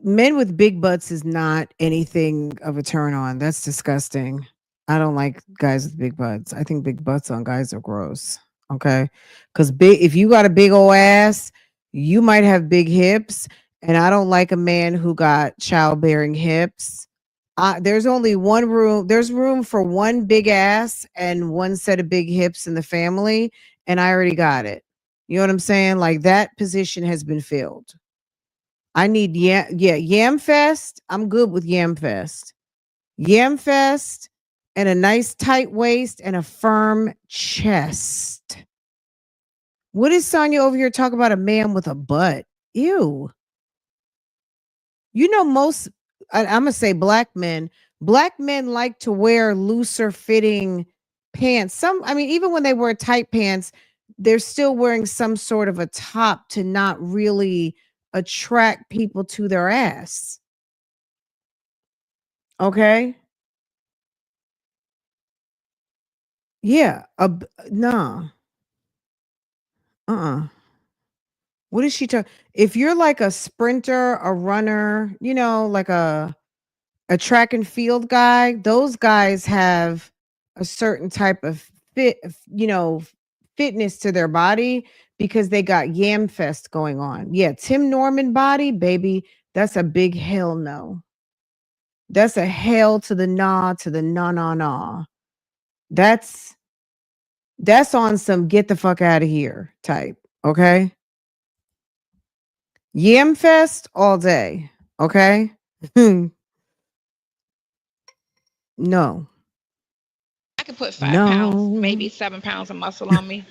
Men with big butts is not anything of a turn on. That's disgusting. I don't like guys with big butts. I think big butts on guys are gross. Okay. Because if you got a big old ass, you might have big hips. And I don't like a man who got childbearing hips. There's only one room. There's room for one big ass and one set of big hips in the family. And I already got it. You know what I'm saying? Like that position has been filled. I need Yam Fest. I'm good with Yam Fest. Yam Fest and a nice tight waist and a firm chest. What is Sonya over here talking about a man with a butt? Ew. You know, I'm going to say black men like to wear looser fitting pants. Even when they wear tight pants, they're still wearing some sort of a top to not really attract people to their ass. Okay. Yeah. Nah. Uh-uh. What is she talking? If you're like a sprinter, a runner, like a track and field guy, those guys have a certain type of fitness to their body because they got Yam Fest going on. Yeah, Tim Norman body, baby, that's a big hell no. That's a hell to the nah, to the nah. That's on some get the fuck out of here type. Okay. Yam Fest all day. Okay. No. I could put 5 pounds, maybe No. 7 pounds of muscle on me,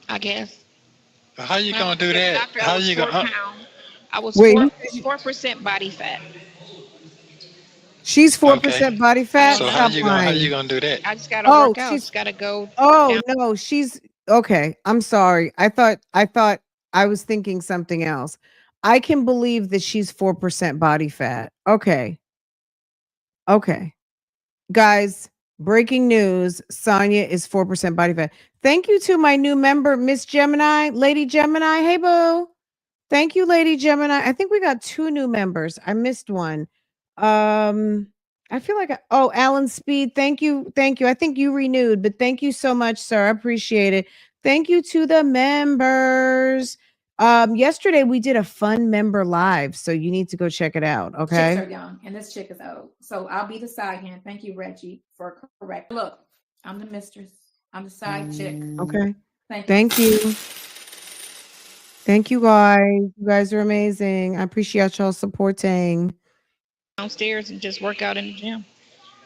I guess. How you When I gonna went to do the that? doctor, I How was you 4 gonna? pounds. I was Wait, 4% body fat. she's Okay. 4% body I fat. don't So how know. Stop you gonna lying. do that? I just gotta Oh, work out. she's Just gotta go oh down. no, she's okay. I'm sorry. I thought I was thinking something else. I can believe that she's 4% body fat. Okay. Okay. Guys, breaking news. Sonya is 4% body fat. Thank you to my new member, Miss Gemini, Lady Gemini. Hey, boo. Thank you, Lady Gemini. I think we got 2 new members. I missed one. I feel like Alan Speed. Thank you. Thank you. I think you renewed, but thank you so much, sir. I appreciate it. Thank you to the members. Yesterday we did a fun member live, so you need to go check it out. Chicks are Okay. young, and this chick is old. So I'll be the side hand. Thank you, Reggie, for correct. Look, I'm the mistress. I'm the side chick. Okay. Thank you. Thank you. Thank you guys. You guys are amazing. I appreciate y'all supporting. Downstairs and just work out in the gym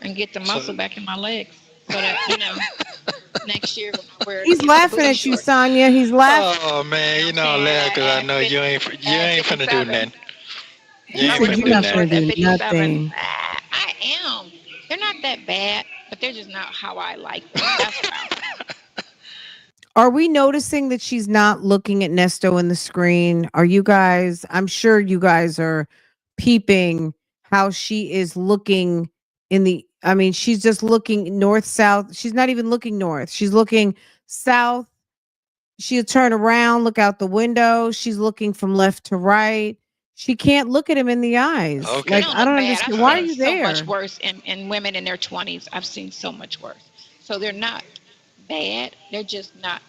and get the So muscle back in my legs so that next year when I wear He's the laughing booty at you, shorts. Sonya. He's laughing. oh man, You you know what know I'm I saying? laugh because I know you ain't finna do 57. nothing. You He I ain't wear said the finna you're do booty not nothing. going shorts to at do 57. nothing. I am. They're not that bad, but they're just not how I like them. That's what I'll say. Are we noticing that she's not looking at Nesto in the screen? Are you guys, I'm sure you guys are peeping how she is looking she's just looking north, south. She's not even looking north. She's looking south. She'll turn around, look out the window. She's looking from left to right. She can't look at him in the eyes. They Okay. Like, don't I look don't bad. understand. I've Why are Uh, seen you so much there? worse in women in their 20s. I've seen so much worse. So they're not bad. They're just not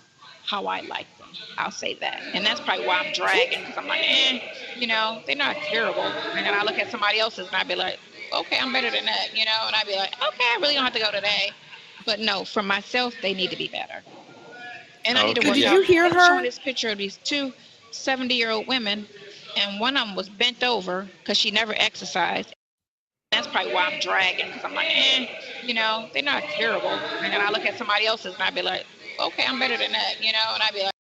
how I like them. I'll say that. And that's probably why I'm dragging because I'm like, they're not terrible. And then I look at somebody else's and I'd be like, okay, I'm better than that, and I'd be like, okay, I really don't have to go today. But no, for myself, they need to be better. And I need to So okay. work did Yeah. out. you hear They were showing her? this picture of these two 70-year-old women, and one of them was bent over because she never exercised. That's probably why I'm dragging because I'm like, they're not terrible. And then I look at somebody else's and I'd be like, okay, I'm better than that, and I'd be like,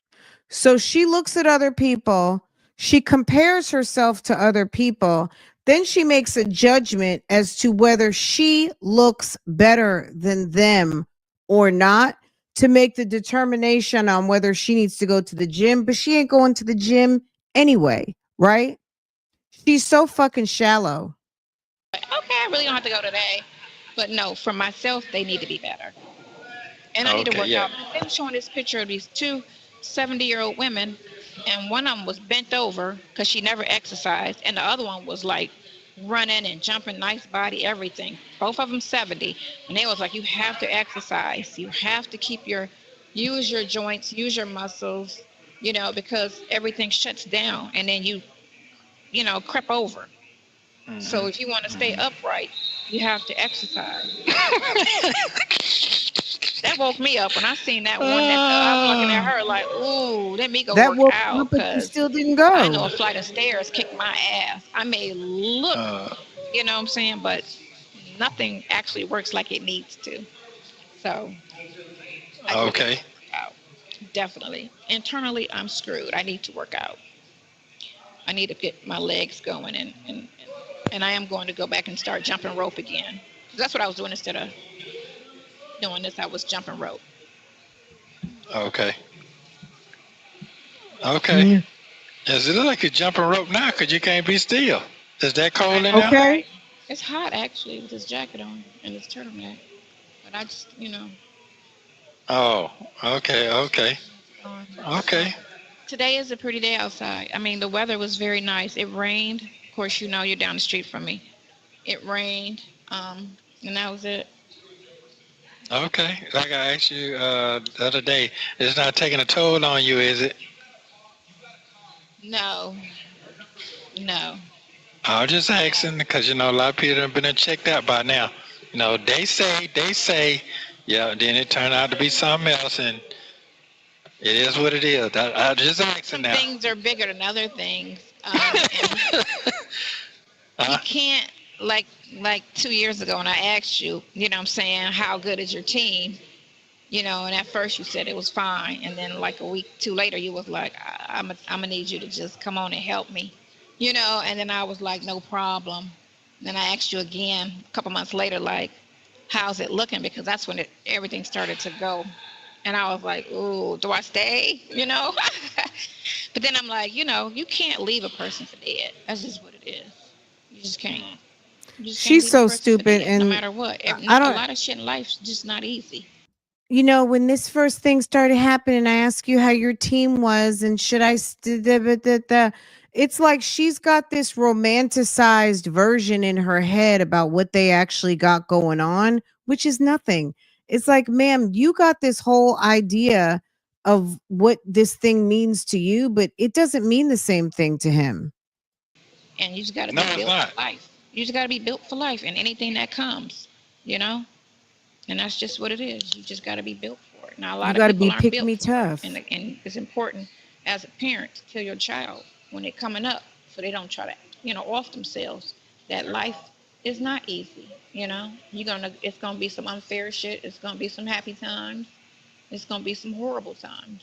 So she looks at other people, she compares herself to other people, then she makes a judgment as to whether she looks better than them or not to make the determination on whether she needs to go to the gym, but she ain't going to the gym anyway, right? She's so fucking shallow. okay, I really don't have to go today. But no, for myself, they need to be better. And I need to Okay, work yeah. out. They were showing this picture of these two 70-year-old women, and one of them was bent over because she never exercised, and the other one was like running and jumping, nice body, everything. Both of them 70, and they was like, you have to exercise. You have to use your joints, use your muscles, because everything shuts down, and then creep over. So Hmm. if you want to stay upright, you have to exercise. That woke me up when I seen that one. I'm looking at her like, ooh, let me go That work woke you up, out but you because still didn't I know go. a flight of stairs kicked my ass. I may look, Uh, you know what I'm saying, but nothing actually works like it needs to. So I do need to okay. work out. Definitely. Internally, I'm screwed. I need to work out. I need to get my legs going, and I am going to go back and start jumping rope again. That's what I was doing instead of doing this. I was jumping rope. Okay. Okay. Yeah. Does it look like you're jumping rope now? Cause you can't be still. Is that I cold in know, there? Okay. right? It's hot actually with this jacket on and this turtleneck. But I just, Oh. Okay. Okay. on. So Okay. today is a pretty day outside. I mean, the weather was very nice. It rained. Of course, you're down the street from me. It rained. And that was it. Okay. Like I asked you the other day, it's not taking a toll on you, is it? No, no. I was just asking because a lot of people have been checked out by now. They say, yeah. Then it turned out to be something else, and it is what it is. I just asking Some now. things are bigger than other things. And you Huh? can't, like 2 years ago when I asked you, what I'm saying, how good is your team? And at first you said it was fine, and then like a week, two later, you was like, I'm gonna need you to just come on and help me, and then I was like, no problem. Then I asked you again a couple months later, like, how's it looking? Because that's when everything started to go, and I was like, ooh, do I stay? But then I'm like, you can't leave a person for dead. That's just what it is. You just can't. You just can't She's leave a so person for stupid, dead, no and matter what. I A don't. lot of shit in life's just not easy. When this first thing started happening, I asked you how your team was, and should I? It's like she's got this romanticized version in her head about what they actually got going on, which is nothing. It's like, ma'am, you got this whole idea of what this thing means to you, but it doesn't mean the same thing to him. And you just got to No, be it's built not. for life. You just got to be built for life and anything that comes, you know? And that's just what it is. You just got to be built for it. Now, a You lot of got to people be aren't pick built me for it. tough. And it's important as a parent to tell your child when they're coming up so they don't try to, off themselves that life is not easy, it's going to be some unfair shit. It's going to be some happy times. It's going to be some horrible times.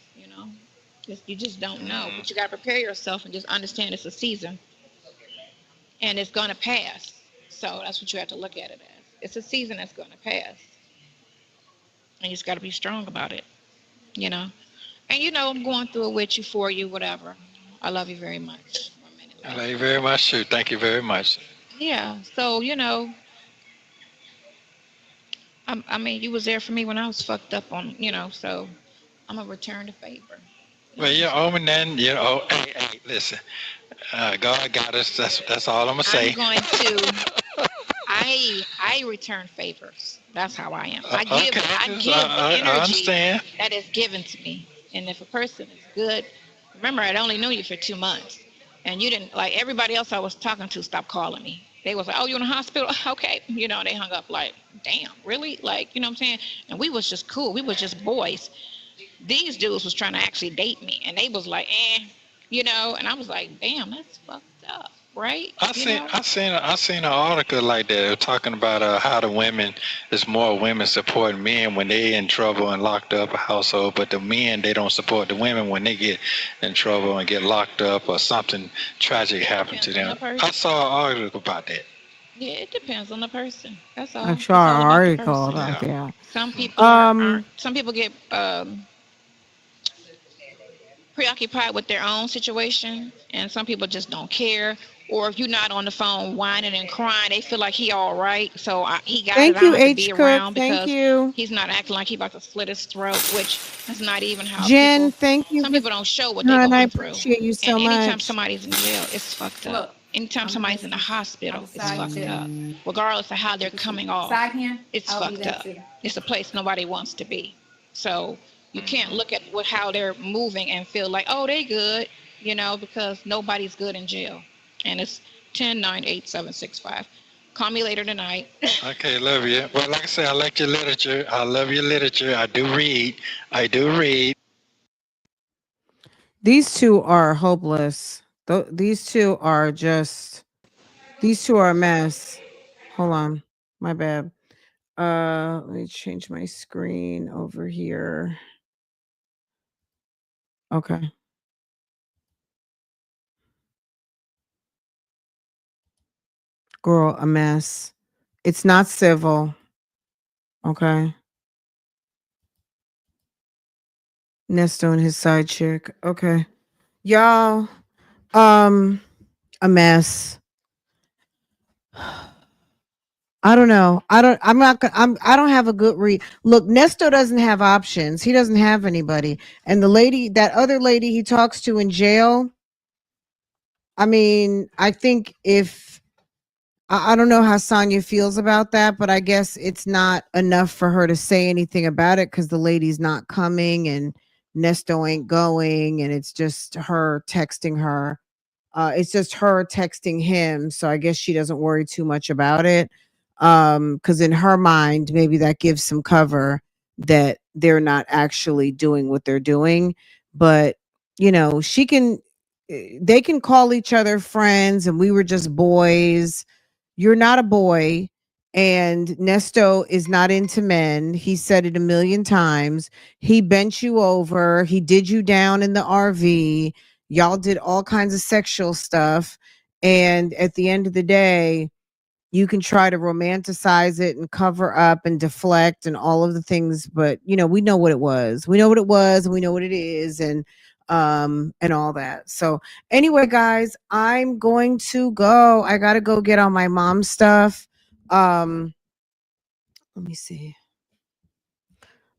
You just don't know. Hmm. But you got to prepare yourself and just understand it's a season and it's going to pass. So that's what you have to look at it as. It's a season that's going to pass, and you just got to be strong about it, you know. And I'm going through it with you, for you, whatever. I love you very much. 1 minute left. Thank you very much, too. Thank you very much. Yeah. So I mean, you was there for me when I was fucked up on, So I'm gonna return the favor. Well, I'm just gonna. then, hey, listen. God got us. That's all I'm gonna I'm say. going to. I return favors. That's how I am. I give Okay, I give the I energy understand. that is given to me. And if a person is good, remember I only knew you for 2 months, and you didn't like everybody else I was talking to. Stopped calling me. They was like, "Oh, you in the hospital?" Okay, they hung up. Like, damn, really? Like, what I'm saying? And we was just cool. We was just boys. These dudes was trying to actually date me, and they was like, And I was like, damn, that's fucked up, right? I seen an article like that talking about how the women there's more women supporting men when they in trouble and locked up a household, but the men they don't support the women when they get in trouble and get locked up or something tragic It happened to depends on the them. I person. saw an article about that. Yeah, it depends on the person. That's I all. saw It's an all about the article person. about Yeah. that. Some people aren't Um, some people get preoccupied with their own situation, and some people just don't care, or if you're not on the phone whining and crying, they feel like he all right. So he got it. Thank I don't you, have to be H Cook. around Thank because you. he's not acting like he about to slit his throat, which is not even how Jen, people. thank you Some for people don't show what they're and I going through. appreciate you And so anytime much. somebody's in jail, it's fucked up. Look, Anytime I'm somebody's in the Mrs. I'm hospital, the it's side fucked chick. up. Regardless of how You they're can see coming off, side hand. it's I'll be fucked that up. too. It's a place nobody wants to be. So you can't look at what how they're moving and feel like, oh, they good, because nobody's good in jail. And it's 10-9-8-7-6-5. Call me later tonight. Okay, love you. Well, like I say, I like your literature. I love your literature. I do read. I do read. These two are hopeless. These two are a mess. Hold on. My bad. Let me change my screen over here. Okay. Girl, a mess. It's not civil. Okay. Nesto and his side chick. Okay. Y'all, um, a mess. I don't know. I'm not gonna I don't have a good read. Look, Nesto doesn't have options. He doesn't have anybody. And that other lady he talks to in jail, I mean, I think if I don't know how Sonya feels about that, but I guess it's not enough for her to say anything about it because the lady's not coming and Nesto ain't going, and it's just her texting her. It's just her texting him, so I guess she doesn't worry too much about it. Because in her mind, maybe that gives some cover that they're not actually doing what they're doing. But she can. They can call each other friends, and we were just boys. You're not a boy, and Nesto is not into men. He said it a million times. He bent you over. He did you down in the RV. Y'all did all kinds of sexual stuff. And at the end of the day, you can try to romanticize it and cover up and deflect and all of the things, but we know what it was. We know what it was, and we know what it is, and all that. So anyway, guys, I'm going to go. I got to go get all my mom stuff. Let me see.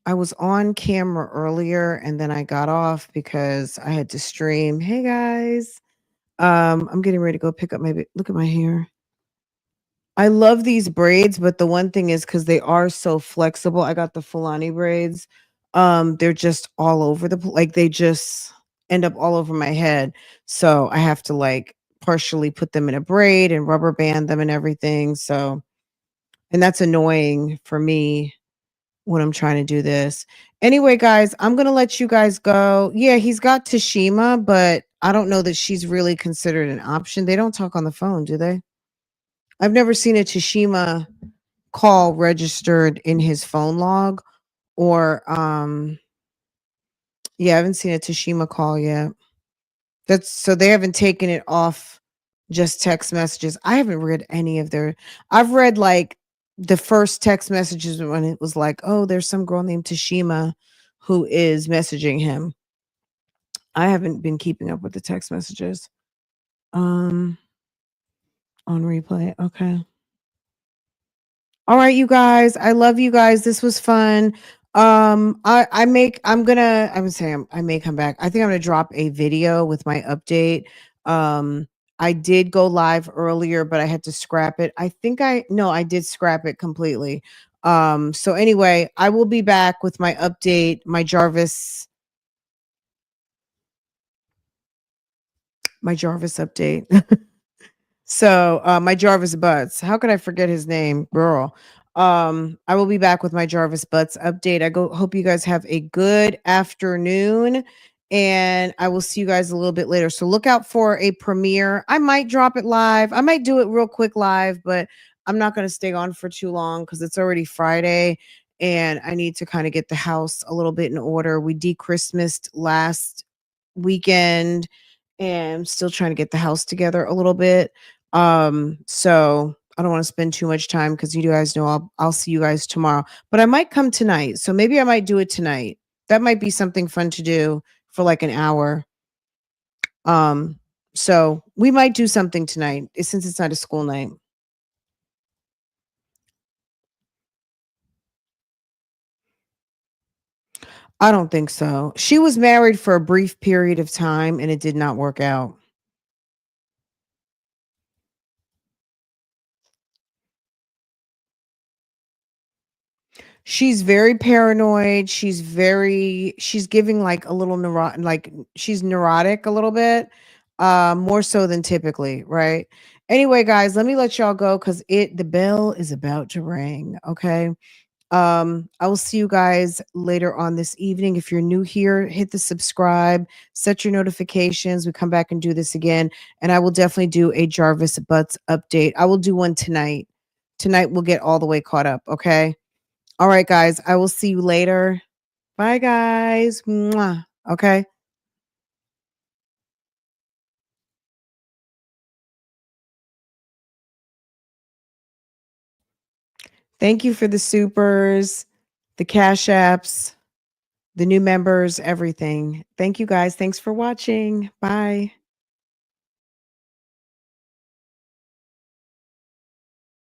I was on camera earlier and then I got off because I had to stream. Hey guys. I'm getting ready to go pick up look at my hair. I love these braids, but the one thing is because they are so flexible. I got the Fulani braids. They're just all over like they just end up all over my head. So I have to like partially put them in a braid and rubber band them and everything. So, and that's annoying for me when I'm trying to do this. Anyway, guys, I'm gonna let you guys go. Yeah, he's got Tashima, but I don't know that she's really considered an option. They don't talk on the phone, do they? I've never seen a Tashima call registered in his phone log, or yeah, I haven't seen a Tashima call yet. That's so they haven't taken it off just text messages. I haven't read any of their I've read like the first text messages when it was like, "Oh, there's some girl named Tashima who is messaging him." I haven't been keeping up with the text messages. Um on replay. Okay. All right, you guys. I love you guys. This was fun. I would say I may come back. I think I'm gonna drop a video with my update. I did go live earlier, but I had to scrap it. I did scrap it completely. So anyway, I will be back with my update, my Jarvis update. So my Jarvis Butts. How could I forget his name, girl? I will be back with my Jarvis Butts update. Hope you guys have a good afternoon, and I will see you guys a little bit later. So look out for a premiere. I might drop it live. I might do it real quick live, but I'm not going to stay on for too long because it's already Friday, and I need to kind of get the house a little bit in order. We de-Christmased last weekend, and I'm still trying to get the house together a little bit. So I don't want to spend too much time because you guys know I'll see you guys tomorrow. But I might come tonight. So maybe I might do it tonight. That might be something fun to do for like an hour. Um, so We might do something tonight since it's not a school night. I don't think so. She was married for a brief period of time and it did not work out. She's very paranoid. She's giving like a little neurotic, like she's neurotic a little bit, more so than typically, right? Anyway, guys, let me let y'all go because the bell is about to ring. Okay. I will see you guys later on this evening. If you're new here, hit the subscribe, set your notifications. We come back and do this again. And I will definitely do a Jarvis Butts update. I will do one tonight. Tonight we'll get all the way caught up. Okay. All right, guys. I will see you later. Bye, guys. Mwah. Okay. Thank you for the supers, the cash apps, the new members, everything. Thank you guys. Thanks for watching. Bye.